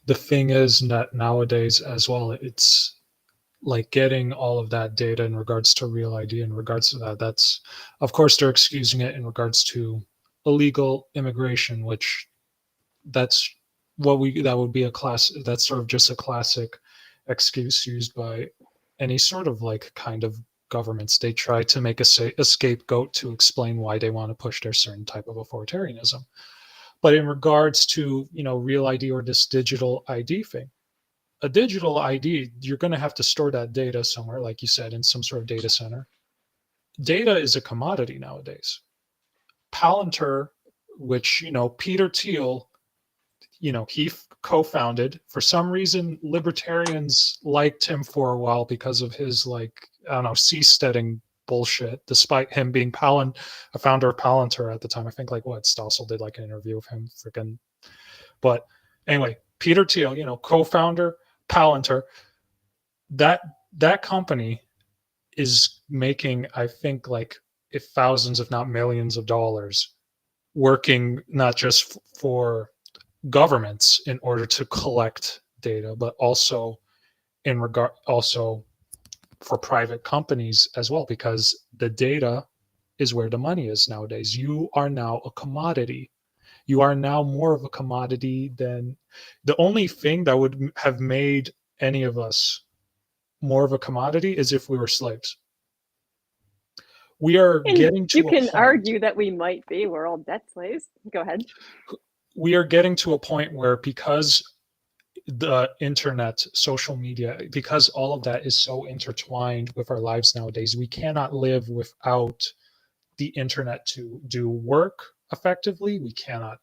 the thing is that nowadays as well, it's like getting all of that data in regards to Real ID, in regards to that, that's, of course, they're excusing it in regards to illegal immigration, which that would be that's sort of just a classic excuse used by any sort of like kind of governments. They try to make a scapegoat to explain why they want to push their certain type of authoritarianism. But in regards to, Real ID or this digital ID thing, a digital ID, you're going to have to store that data somewhere, like you said, in some sort of data center. Data is a commodity nowadays. Palantir, which, Peter Thiel, he co-founded. For some reason, libertarians liked him for a while because of his, seasteading bullshit, despite him being a founder of Palantir at the time. I think, Stossel did, an interview of him, But anyway, Peter Thiel, co-founder, Palantir, that company is making, I think, if thousands, if not millions of dollars, working not just for governments in order to collect data, but also for private companies as well, because the data is where the money is nowadays. You are now a commodity. You are now more of a commodity than the only thing that would have made any of us more of a commodity is if we were slaves. We are getting to you a can point, argue that we might be. We're all debt slaves. Go ahead. We are getting to a point where, because the internet, social media, because all of that is so intertwined with our lives nowadays, we cannot live without the internet to do work effectively. We cannot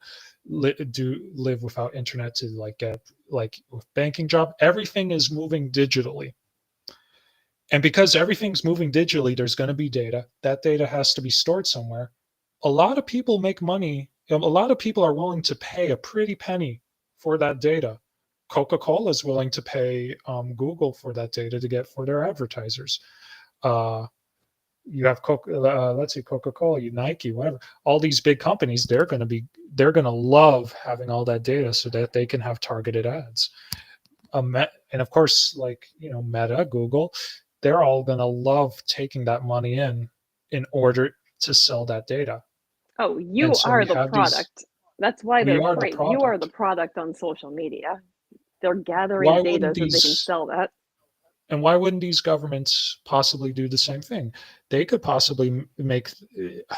live without internet to get with banking job. Everything is moving digitally. And because everything's moving digitally, there's going to be data. That data has to be stored somewhere. A lot of people make money. A lot of people are willing to pay a pretty penny for that data. Coca-Cola is willing to pay Google for that data to get for their advertisers. You have Coca-Cola, Nike, whatever. All these big companies, they're going to love having all that data so that they can have targeted ads. And of course, Meta, Google, they're all going to love taking that money in order to sell that data. Oh, you are the product. That's why they're afraid. You are the product on social media. They're gathering data so they can sell that. And why wouldn't these governments possibly do the same thing? They could possibly make,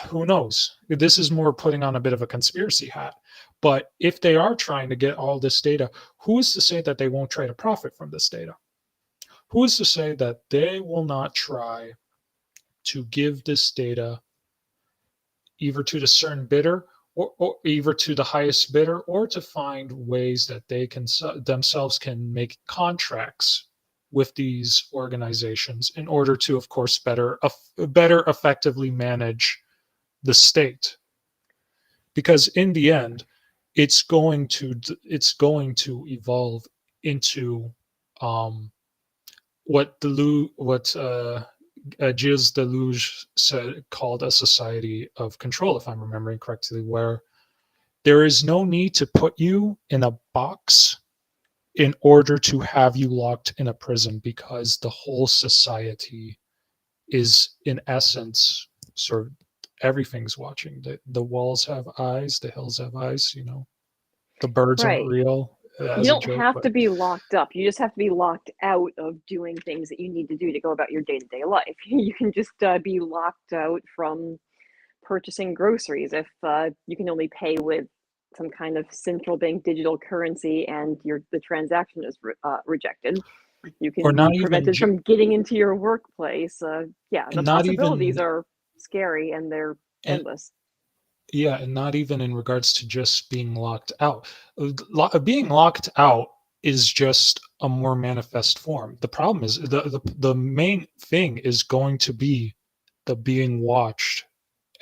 who knows? This is more putting on a bit of a conspiracy hat. But if they are trying to get all this data, who is to say that they won't try to profit from this data? Who is to say that they will not try to give this data either to the certain bidder or either to the highest bidder, or to find ways that they can themselves can make contracts with these organizations in order to, of course, better effectively manage the state? Because in the end, it's going to evolve into what Gilles Deleuze called a society of control, if I'm remembering correctly, where there is no need to put you in a box in order to have you locked in a prison, because the whole society is, in essence, sort of everything's watching. The walls have eyes, the hills have eyes, the birds aren't Right. real. You don't have to be locked up. You just have to be locked out of doing things that you need to do to go about your day-to-day life. You can just be locked out from purchasing groceries if you can only pay with some kind of central bank digital currency and the transaction is rejected. You Or can not be even prevented from getting into your workplace. Yeah, the not possibilities even are scary and they're and endless. yeah, and not even in regards to just being locked out. Being locked out is just a more manifest form. The problem is the main thing is going to be the being watched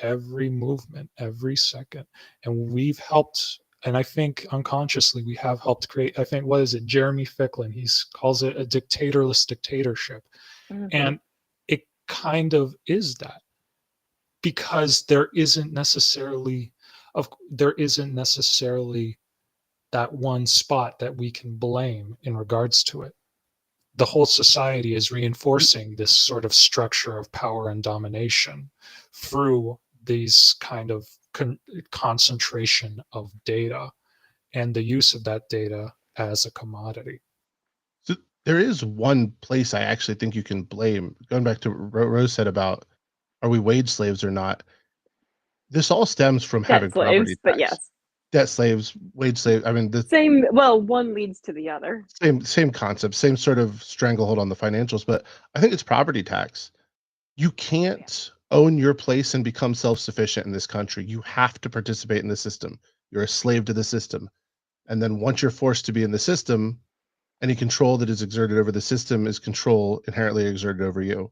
every movement, every second. And we've helped, and I think unconsciously we have helped create, I think, what is it? Jeremy Ficklin, he calls it a dictatorless dictatorship. Mm-hmm. And it kind of is that, because there isn't necessarily that one spot that we can blame in regards to it. The whole society is reinforcing this sort of structure of power and domination through these kind of concentration of data and the use of that data as a commodity. So there is one place I actually think you can blame, going back to what Rose said about, are we wage slaves or not? This all stems from having Debt property slaves, but tax. yes. Debt slaves, wage slave. I mean, the Same, well, one leads to the other. same concept, same sort of stranglehold on the financials, but I think it's property tax. You can't own your place and become self-sufficient in this country. You have to participate in the system. You're a slave to the system. And then once you're forced to be in the system, any control that is exerted over the system is control inherently exerted over you.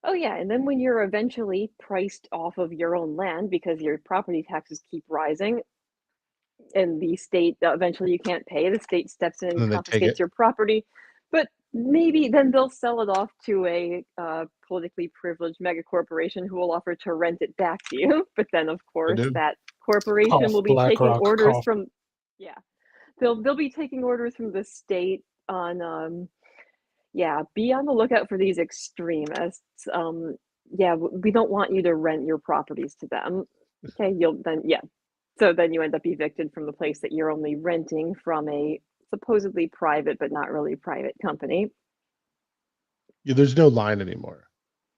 Oh yeah, and then when you're eventually priced off of your own land because your property taxes keep rising and the state eventually you can't pay, the state steps in And then and they take confiscates it. your property, but maybe then they'll sell it off to a politically privileged mega corporation who will offer to rent it back to you. But then of course do. that corporation Cough, will be taking BlackRock, orders cough. from, yeah, they'll be taking orders from the state on yeah, be on the lookout for these extremists. Yeah, we don't want you to rent your properties to them. Okay, so then you end up evicted from the place that you're only renting from a supposedly private but not really private company. Yeah, there's no line anymore.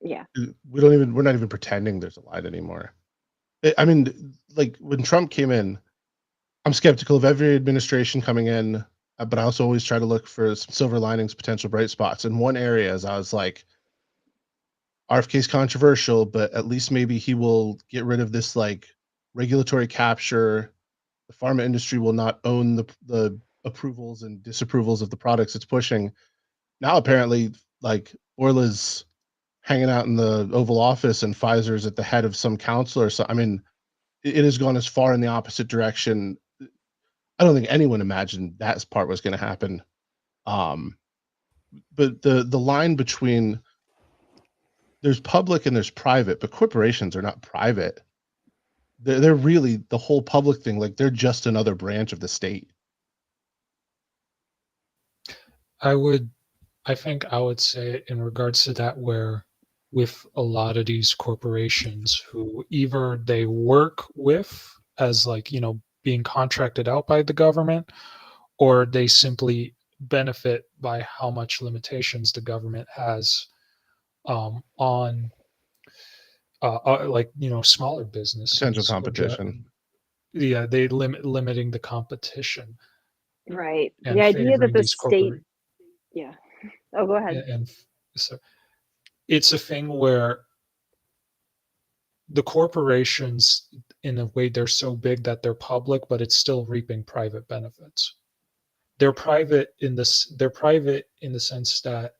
Yeah. We're not even pretending there's a line anymore. I mean, like when Trump came in, I'm skeptical of every administration coming in, but I also always try to look for some silver linings, potential bright spots. In one area, as I was like, RFK's controversial, but at least maybe he will get rid of this like regulatory capture. The pharma industry will not own the approvals and disapprovals of the products it's pushing. Now apparently, like Orla's hanging out in the Oval Office and Pfizer's at the head of some council or so. I mean, it has gone as far in the opposite direction. I don't think anyone imagined that part was going to happen. But the line between there's public and there's private, but corporations are not private. They're really the whole public thing. Like they're just another branch of the state. I think I would say in regards to that, where with a lot of these corporations who either they work with as like, being contracted out by the government, or they simply benefit by how much limitations the government has on like smaller businesses. Potential or competition. yeah, they limiting the competition Right. and The idea that favoring the these corporate. state, yeah. Oh, go ahead. And so it's a thing where the corporations, in a way, they're so big that they're public, but it's still reaping private benefits. They're private in the sense that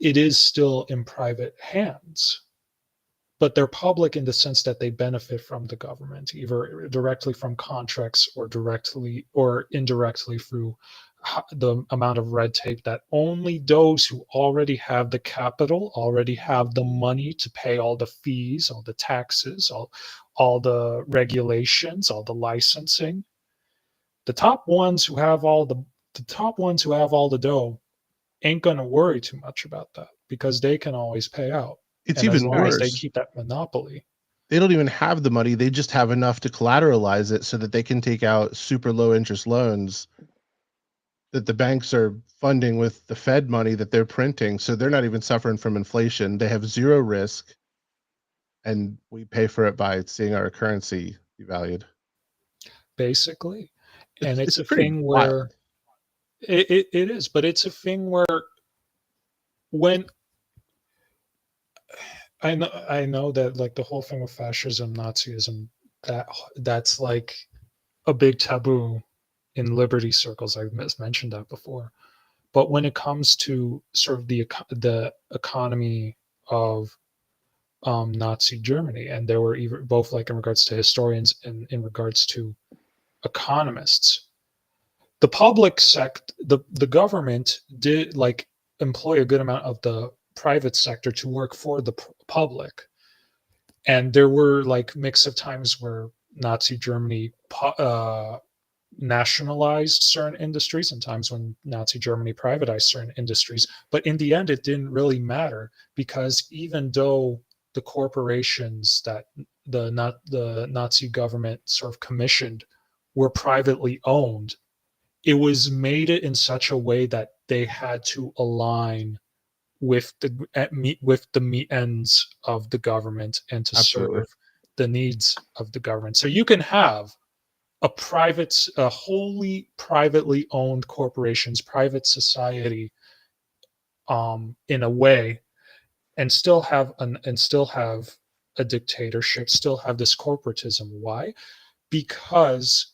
it is still in private hands, but they're public in the sense that they benefit from the government, either directly from contracts or directly or indirectly through the amount of red tape that only those who already have the capital, already have the money to pay all the fees, all the taxes, all the regulations, all the licensing. The top ones who have all the dough ain't going to worry too much about that because they can always pay out. It's And as even long as they worse. keep that monopoly. They don't even have the money. They just have enough to collateralize it so that they can take out super low interest loans that the banks are funding with the Fed money that they're printing. So they're not even suffering from inflation. They have zero risk. And we pay for it by seeing our currency devalued. Basically. And it's a pretty thing wild. where it is, but it's a thing where when I know that like the whole thing with fascism, Nazism, that's like a big taboo in liberty circles. I've mentioned that before. But when it comes to sort of the economy of Nazi Germany, and there were even both like in regards to historians and in regards to economists, the public sector, the government did like employ a good amount of the private sector to work for the public. And there were like mix of times where Nazi Germany nationalized certain industries and times when Nazi Germany privatized certain industries. But in the end, it didn't really matter because even though the corporations that the Nazi government sort of commissioned were privately owned, it was made it in such a way that they had to align with the meat ends of the government and to Absolutely. serve the needs of the government. So you can have a wholly privately owned corporations, private society, in a way, and still have a dictatorship, still have this corporatism. Why? Because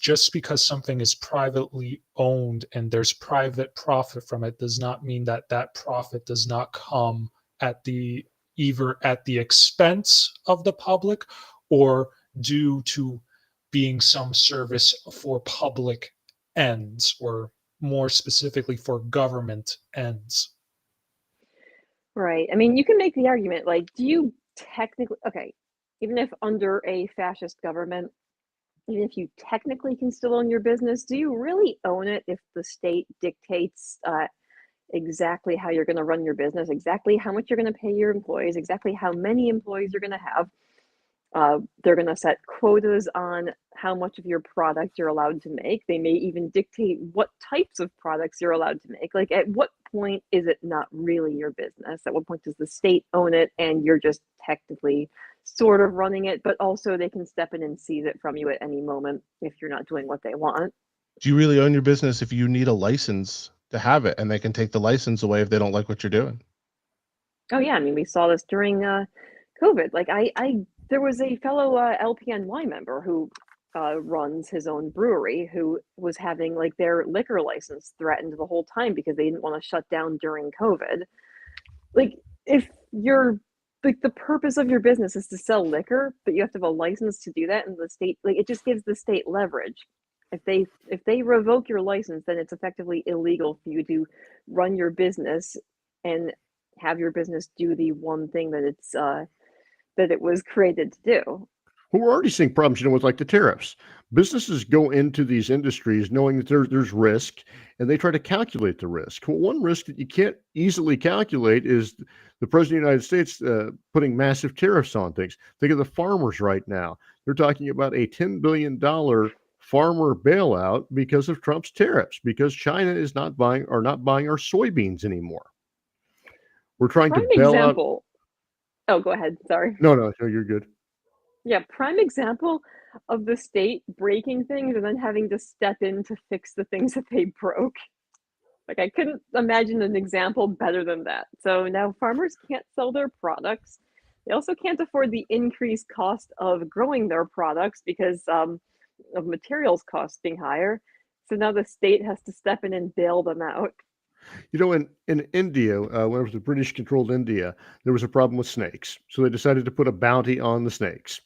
just because something is privately owned and there's private profit from it does not mean that that profit does not come either at the expense of the public or due to being some service for public ends, or more specifically for government ends. Right. I mean, you can make the argument like, do you technically, okay, even if under a fascist government, even if you technically can still own your business, do you really own it if the state dictates exactly how you're going to run your business, exactly how much you're going to pay your employees, exactly how many employees you're going to have? They're going to set quotas on how much of your product you're allowed to make. They may even dictate what types of products you're allowed to make. Like, at what point is it not really your business? At what point does the state own it and you're just technically sort of running it, but also they can step in and seize it from you at any moment if you're not doing what they want? Do you really own your business if you need a license to have it and they can take the license away if they don't like what you're doing? Oh yeah, I mean, we saw this during COVID. Like there was a fellow LPNY member who runs his own brewery who was having like their liquor license threatened the whole time because they didn't want to shut down during COVID. Like, if you're like, the purpose of your business is to sell liquor, but you have to have a license to do that, and the state, like, it just gives the state leverage. If they revoke your license, then it's effectively illegal for you to run your business and have your business do the one thing that it was created to do. Well, we're already seeing problems, with like the tariffs. Businesses go into these industries knowing that there's risk, and they try to calculate the risk. Well, one risk that you can't easily calculate is the President of the United States putting massive tariffs on things. Think of the farmers right now. They're talking about a $10 billion farmer bailout because of Trump's tariffs, because China is not buying our soybeans anymore. We're trying to Prime bail out. example. Oh, go ahead. Sorry. No, you're good. Yeah, prime example of the state breaking things and then having to step in to fix the things that they broke. Like, I couldn't imagine an example better than that. So now farmers can't sell their products. They also can't afford the increased cost of growing their products because of materials costs being higher. So now the state has to step in and bail them out. You know, in India, when it was the British controlled India, there was a problem with snakes. So they decided to put a bounty on the snakes.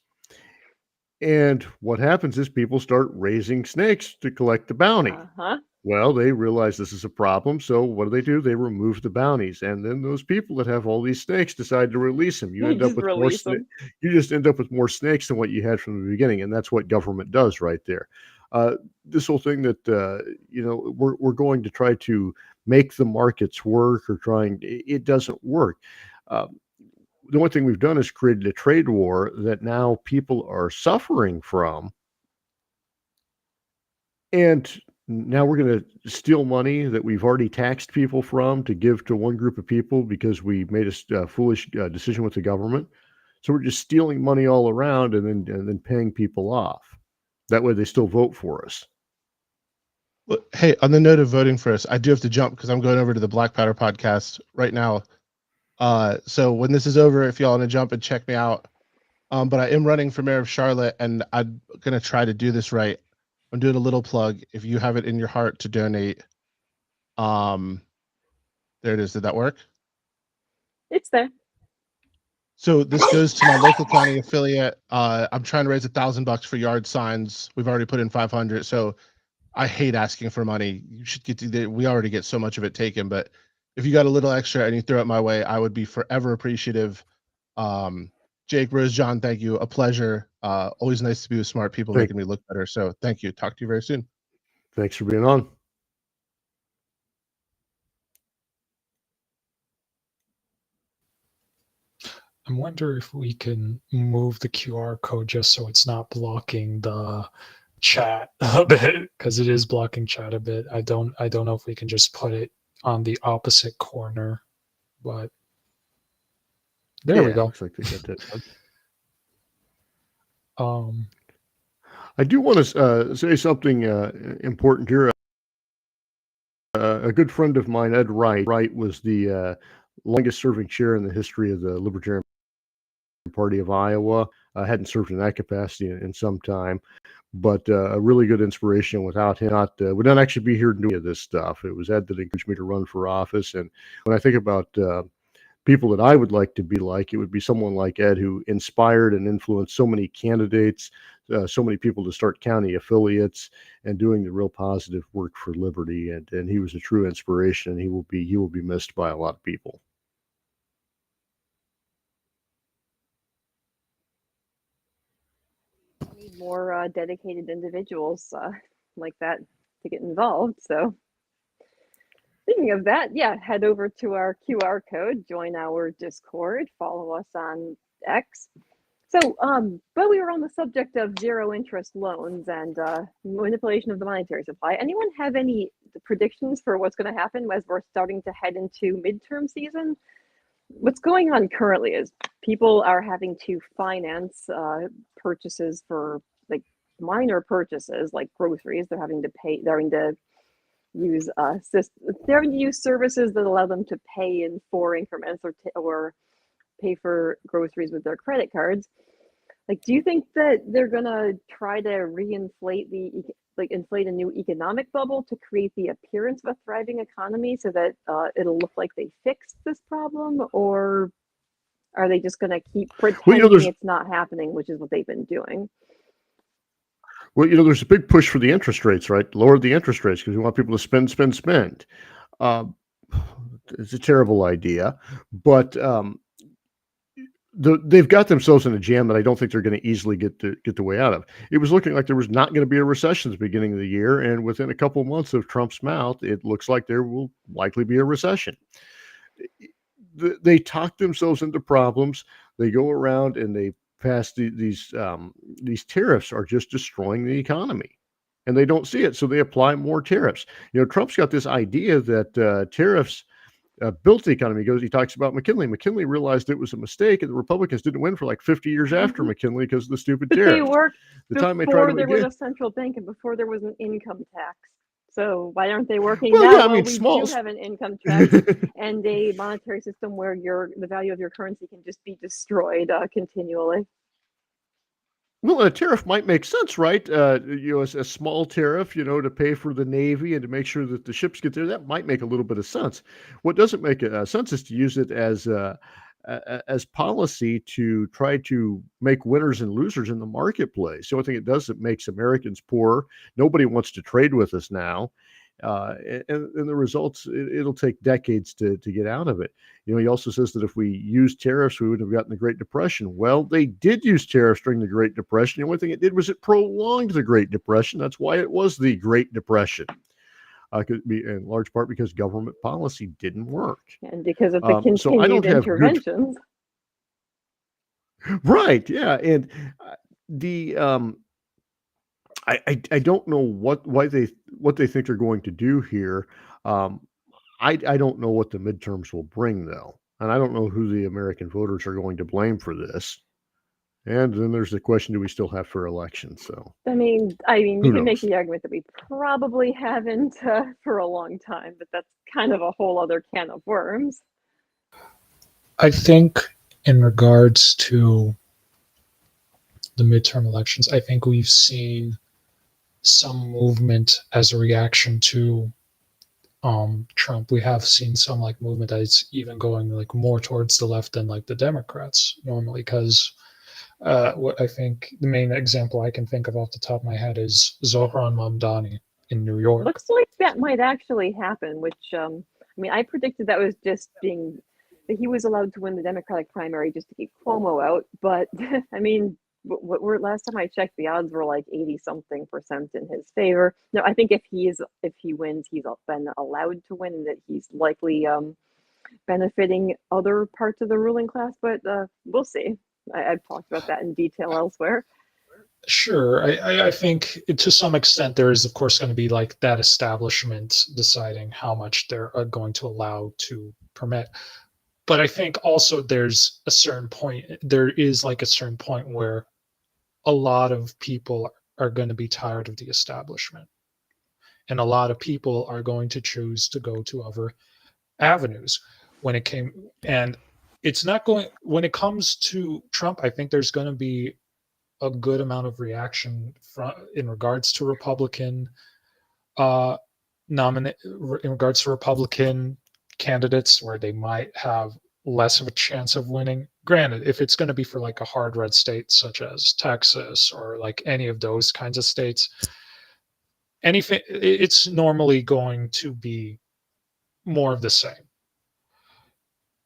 And what happens is people start raising snakes to collect the bounty. Uh-huh. Well, they realize this is a problem. So what do? They remove the bounties. And then those people that have all these snakes decide to release them. You They end up just with more release them. you just end up with more snakes than what you had from the beginning. And that's what government does right there. This whole thing that, we're going to try to make the markets work or it doesn't work. The one thing we've done is created a trade war that now people are suffering from. And now we're going to steal money that we've already taxed people from to give to one group of people because we made a foolish decision with the government. So we're just stealing money all around and then paying people off. That way they still vote for us. Well, hey, on the note of voting for us, I do have to jump because I'm going over to the Black Powder podcast right now. So when this is over, if y'all want to jump and check me out, but I am running for mayor of Charlotte, and I'm going to try to do this right. I'm doing a little plug. If you have it in your heart to donate, there it is. Did that work? It's there. So this goes to my local county affiliate. I'm trying to raise $1,000 for yard signs. We've already put in 500. So I hate asking for money. You should we already get so much of it taken, but if you got a little extra and you throw it my way, I would be forever appreciative. Jake, Rose, John, thank you. A pleasure. Always nice to be with smart people making me look better. So thank you. Talk to you very soon. Thanks for being on. I wonder if we can move the QR code just so it's not blocking the chat a bit, because it is blocking chat a bit. I don't know if we can just put it on the opposite corner, but there we go. Looks like they got that. I do want to say something important here. A good friend of mine, Ed Wright. Wright was the longest-serving chair in the history of the Libertarian Party of Iowa. Hadn't served in that capacity in some time, but a really good inspiration. Without him, would not actually be here to do any of this stuff. It was Ed that encouraged me to run for office. And when I think about people that I would like to be like, it would be someone like Ed, who inspired and influenced so many candidates, so many people to start county affiliates and doing the real positive work for liberty. And he was a true inspiration, and he will be missed by a lot of people. Need more dedicated individuals like that to get involved. So speaking of that, yeah, head over to our QR code, join our Discord, follow us on X. So, but we were on the subject of zero interest loans and manipulation of the monetary supply. Anyone have any predictions for what's going to happen as we're starting to head into midterm season? What's going on currently is people are having to finance purchases for like minor purchases like groceries. They're having to use services that allow them to pay in 4 increments or pay for groceries with their credit cards. Like, do you think that they're gonna try to inflate a new economic bubble to create the appearance of a thriving economy so that it'll look like they fixed this problem, or are they just gonna keep pretending it's not happening, which is what they've been doing? Well, there's a big push for the interest rates, right? Lower the interest rates because we want people to spend. It's a terrible idea, but they've got themselves in a jam that I don't think they're going to easily get the way out of. It was looking like there was not going to be a recession at the beginning of the year, and within a couple of months of Trump's mouth, it looks like there will likely be a recession. They talk themselves into problems. They go around and they pass these tariffs are just destroying the economy. and they don't see it, so they apply more tariffs. Trump's got this idea that tariffs built the economy. He talks about McKinley. McKinley realized it was a mistake, and the Republicans didn't win for like 50 years after McKinley because of the stupid But they tariffs. worked The time they before tried to there was again. a central bank and before there was an income tax. So why aren't they working Well, now? yeah, I mean, we small. do have an income tax and a monetary system where the value of your currency can just be destroyed continually. Well, a tariff might make sense, right? A small tariff, to pay for the Navy and to make sure that the ships get there, that might make a little bit of sense. What doesn't make sense is to use it as policy to try to make winners and losers in the marketplace. The only thing it does, it makes Americans poorer. Nobody wants to trade with us now. And the results, it'll take decades to get out of it. He also says that if we used tariffs, we wouldn't have gotten the Great Depression. Well, they did use tariffs during the Great Depression. The only thing it did was it prolonged the Great Depression. That's why it was the Great Depression. Could be in large part because government policy didn't work. And because of the So I don't continued have interventions. Right. Yeah. And the I don't know what they think they're going to do here. I don't know what the midterms will bring, though, and I don't know who the American voters are going to blame for this. And then there's the question: do we still have fair elections? So I mean, who you can make knows? the argument that we probably haven't for a long time, but that's kind of a whole other can of worms. I think in regards to the midterm elections, I think we've seen some movement as a reaction to Trump. We have seen some like movement that it's even going like more towards the left than like the Democrats normally, because what I think the main example I can think of off the top of my head is Zohran Mamdani in New York. Looks like that might actually happen, which I mean, I predicted that was just that he was allowed to win the Democratic primary just to keep Cuomo out. But I mean, last time I checked, the odds were like 80-something% in his favor. No, I think if he wins, he's been allowed to win, and that he's likely benefiting other parts of the ruling class. But we'll see. I've talked about that in detail elsewhere. Sure. I think to some extent there is, of course, going to be like that establishment deciding how much they're going to allow to permit. But I think also there is a certain point where a lot of people are going to be tired of the establishment. And a lot of people are going to choose to go to other avenues when it comes to Trump. I think there's going to be a good amount of reaction in regards to Republican candidates where they might have less of a chance of winning. Granted, if it's going to be for like a hard red state such as Texas or like any of those kinds of states, anything, it's normally going to be more of the same.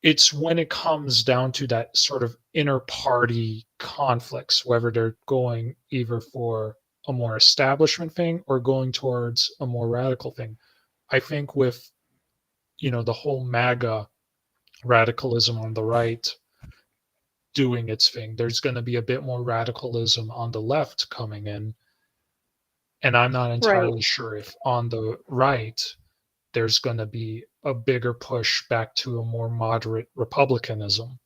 It's when it comes down to that sort of inner party conflicts, whether they're going either for a more establishment thing or going towards a more radical thing. I think with, the whole MAGA radicalism on the right doing its thing, there's going to be a bit more radicalism on the left coming in. And I'm not entirely sure if on the right, there's going to be a bigger push back to a more moderate republicanism.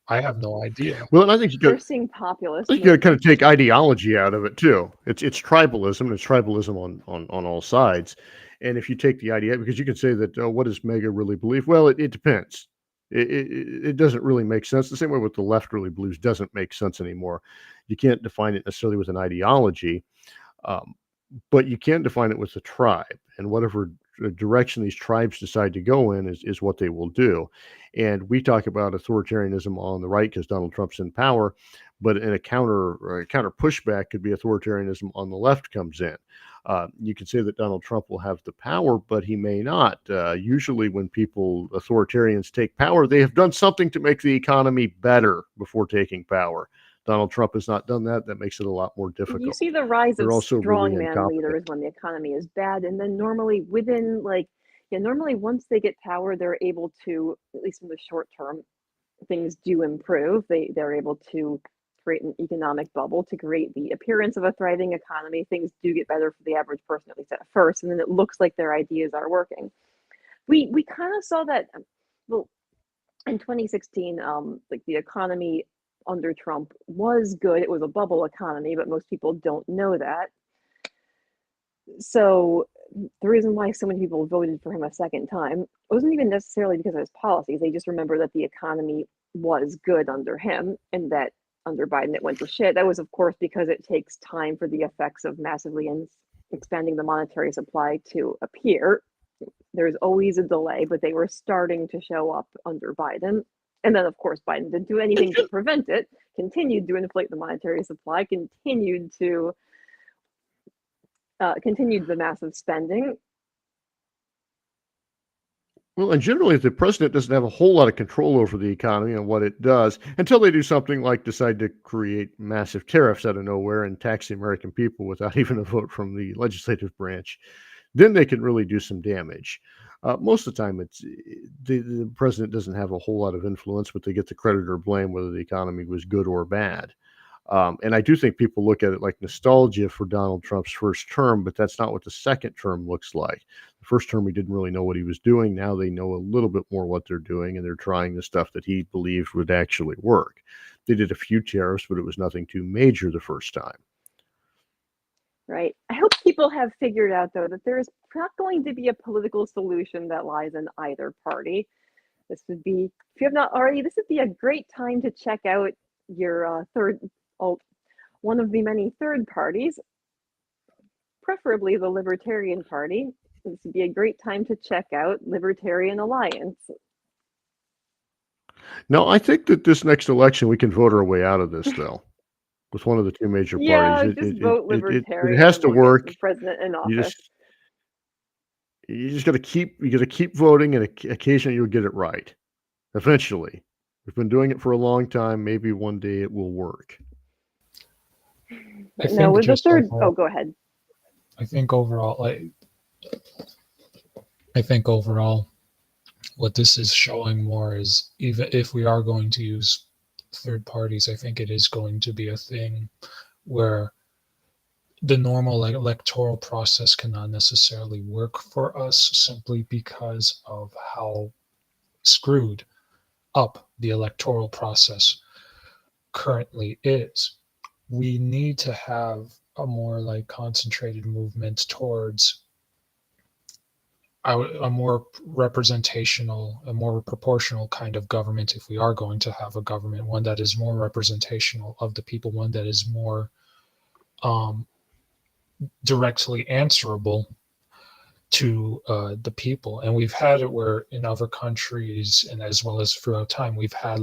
I have no idea. Well, and I think We're seeing populists. you got to kind of take ideology out of it too. It's tribalism, and it's tribalism on all sides. And if you take the idea, because you can say that, what does MAGA really believe? Well, it depends. It doesn't really make sense. The same way what the left really believes doesn't make sense anymore. You can't define it necessarily with an ideology, but you can define it with a tribe, and whatever direction these tribes decide to go in is what they will do. And we talk about authoritarianism on the right because Donald Trump's in power, but in a counter pushback could be authoritarianism on the left comes in. You can say that Donald Trump will have the power, but he may not. Usually when authoritarians take power, they have done something to make the economy better before taking power. Donald Trump has not done that. That makes it a lot more difficult. You see the rise of strongman really leaders when the economy is bad, and then normally normally once they get power, they're able to, at least in the short term, things do improve. They're able to create an economic bubble to create the appearance of a thriving economy. Things do get better for the average person, at least at first, and then it looks like their ideas are working. We kind of saw that, well, in 2016, like the economy under Trump was good. It was a bubble economy, but most people don't know that. So the reason why so many people voted for him a second time wasn't even necessarily because of his policies. They just remember that the economy was good under him, and that under Biden it went to shit. That was, of course, because it takes time for the effects of massively expanding the monetary supply to appear. There's always a delay, but they were starting to show up under Biden. And then, of course, Biden didn't do anything to prevent it, continued to inflate the monetary supply, continued the massive spending. Well, and generally, the president doesn't have a whole lot of control over the economy and what it does until they do something like decide to create massive tariffs out of nowhere and tax the American people without even a vote from the legislative branch. Then they can really do some damage. Most of the time, it's the president doesn't have a whole lot of influence, but they get the credit or blame whether the economy was good or bad. And I do think people look at it like nostalgia for Donald Trump's first term, but that's not what the second term looks like. The first term, he didn't really know what he was doing. Now they know a little bit more what they're doing, and they're trying the stuff that he believed would actually work. They did a few tariffs, but it was nothing too major the first time. Right. I hope people have figured out, though, that there is not going to be a political solution that lies in either party. This would be, if you have not already, this would be a great time to check out your one of the many third parties, preferably the Libertarian Party. This would be a great time to check out Libertarian Alliance. No, I think that this next election, we can vote our way out of this, though, with one of the two major parties. Just vote Libertarian. It has to work. The president in You office. just got to keep voting, and occasionally you'll get it right. Eventually, we've been doing it for a long time. Maybe one day it will work. No, with the third. Oh, go ahead. I think overall, what this is showing more is, even if we are going to use third parties, I think it is going to be a thing where the normal electoral process cannot necessarily work for us, simply because of how screwed up the electoral process currently is. We need to have a more concentrated movement towards a more representational, a more proportional kind of government, if we are going to have a government, one that is more representational of the people, one that is more directly answerable to the people. And we've had it where in other countries, and as well as throughout time, we've had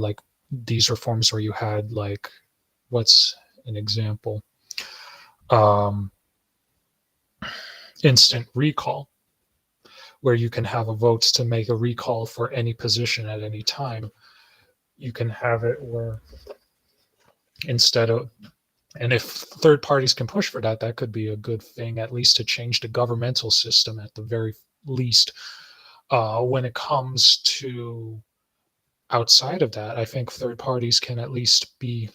these reforms where you had what's an example? Instant recall, where you can have a vote to make a recall for any position at any time. You can have it where instead of, and if third parties can push for that, that could be a good thing, at least to change the governmental system at the very least. When it comes to outside of that, I think third parties can at least be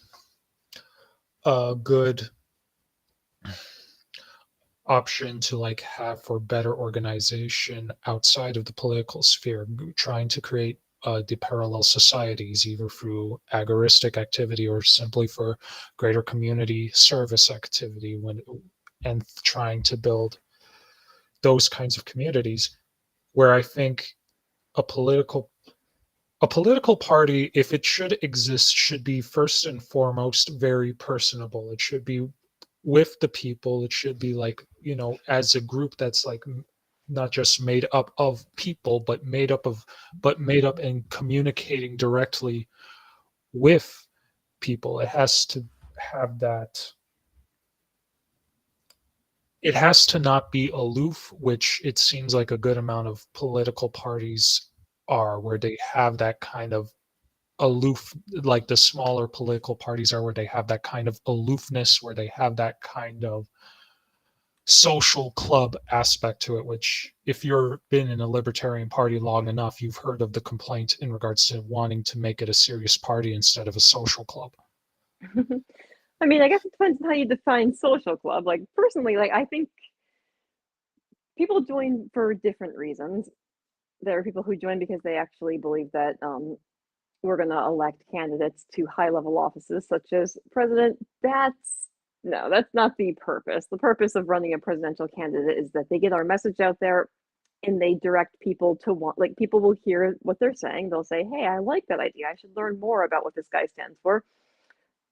a good option to have for better organization outside of the political sphere, trying to create the parallel societies, either through agoristic activity or simply for greater community service activity, and trying to build those kinds of communities, where I think a political party, if it should exist, should be first and foremost very personable. It should be with the people. It should be as a group that's not just made up of people, but made up and communicating directly with people. It has to have that. It has to not be aloof, which it seems like a good amount of political parties are, where they have that kind of aloof, like the smaller political parties are, where they have that kind of aloofness, where they have that kind of social club aspect to it, which if you've been in a libertarian party long enough, you've heard of the complaint in regards to wanting to make it a serious party instead of a social club. I mean, I guess it depends on how you define social club. Like personally, like I think people join for different reasons. There are people who join because they actually believe that we're going to elect candidates to high-level offices such as president. That's not the purpose. The purpose of running a presidential candidate is that they get our message out there and they direct people to like people will hear what they're saying. They'll say, hey, I like that idea. I should learn more about what this guy stands for.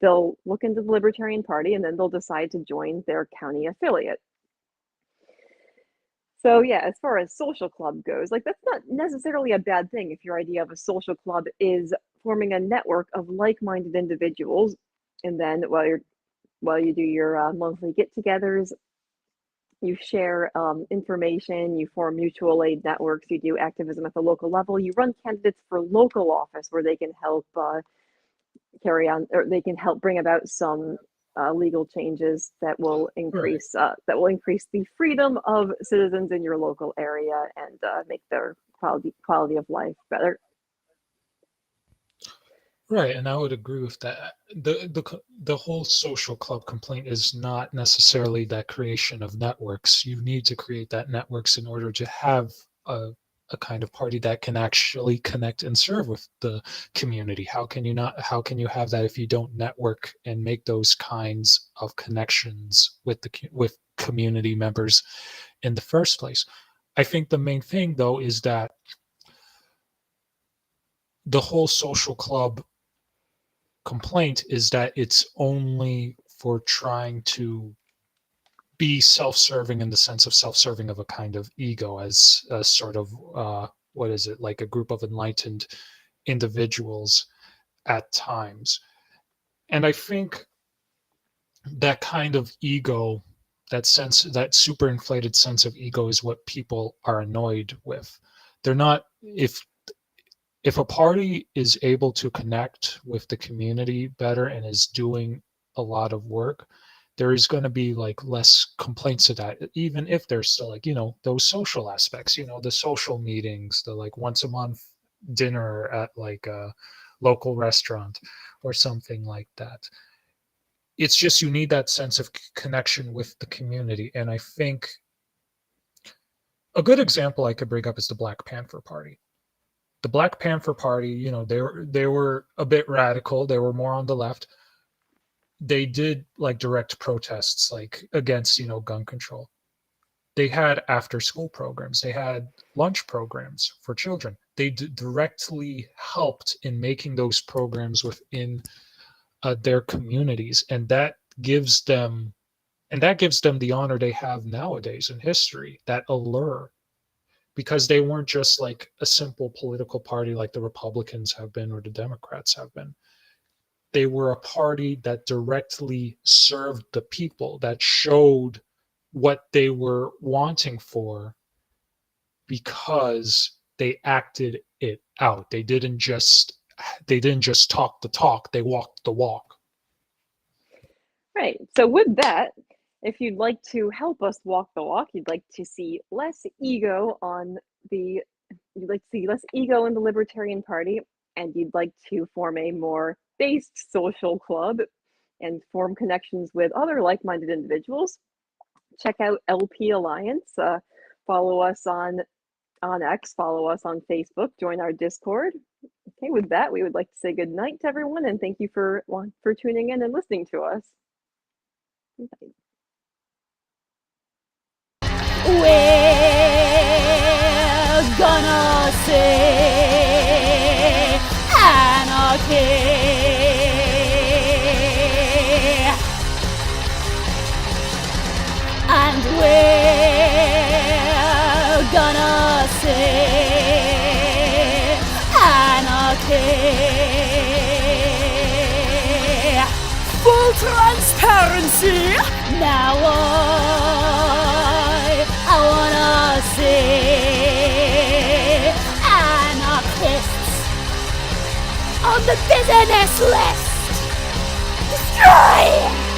They'll look into the Libertarian Party and then they'll decide to join their county affiliate. So yeah, as far as social club goes, like that's not necessarily a bad thing if your idea of a social club is forming a network of like-minded individuals, and then while you do your monthly get-togethers, you share information, you form mutual aid networks, you do activism at the local level, you run candidates for local office where they can help carry on, or they can help bring about some legal changes that will increase the freedom of citizens in your local area and make their quality of life better. Right, and I would agree with that. The whole social club complaint is not necessarily that creation of networks. You need to create that networks in order to have a kind of party that can actually connect and serve with the community. How can you have that if you don't network and make those kinds of connections with community members in the first place? I think the main thing though is that the whole social club complaint is that it's only for trying to be self-serving in the sense of self-serving of a kind of ego as a sort of like a group of enlightened individuals at times. And I think that kind of ego, that super inflated sense of ego is what people are annoyed with. They're not, if a party is able to connect with the community better and is doing a lot of work, there is going to be like less complaints to that, even if there's still like, those social aspects, the social meetings, the like once a month dinner at like a local restaurant or something like that. It's just, you need that sense of connection with the community. And I think a good example I could bring up is the Black Panther Party. The Black Panther Party, they were a bit radical. They were more on the left. They did like direct protests like against gun control. They had after school programs, they had lunch programs for children. They directly helped in making those programs within their communities, and that gives them the honor they have nowadays in history, that allure, because they weren't just like a simple political party like the Republicans have been or the Democrats have been. They were a party that directly served the people, that showed what they were wanting for because they acted it out. They didn't just talk the talk, they walked the walk. Right. So with that, if you'd like to help us walk the walk, you'd like to see less ego in the Libertarian Party, and you'd like to form a more based social club and form connections with other like-minded individuals, check out LP Alliance. Follow us on X, follow us on Facebook, join our Discord. Okay, with that, we would like to say good night to everyone, and thank you for tuning in and listening to us. We're gonna say anarchy. And we're gonna say anarchy. Full transparency. Now I wanna say anarchists on the business list. Destroy!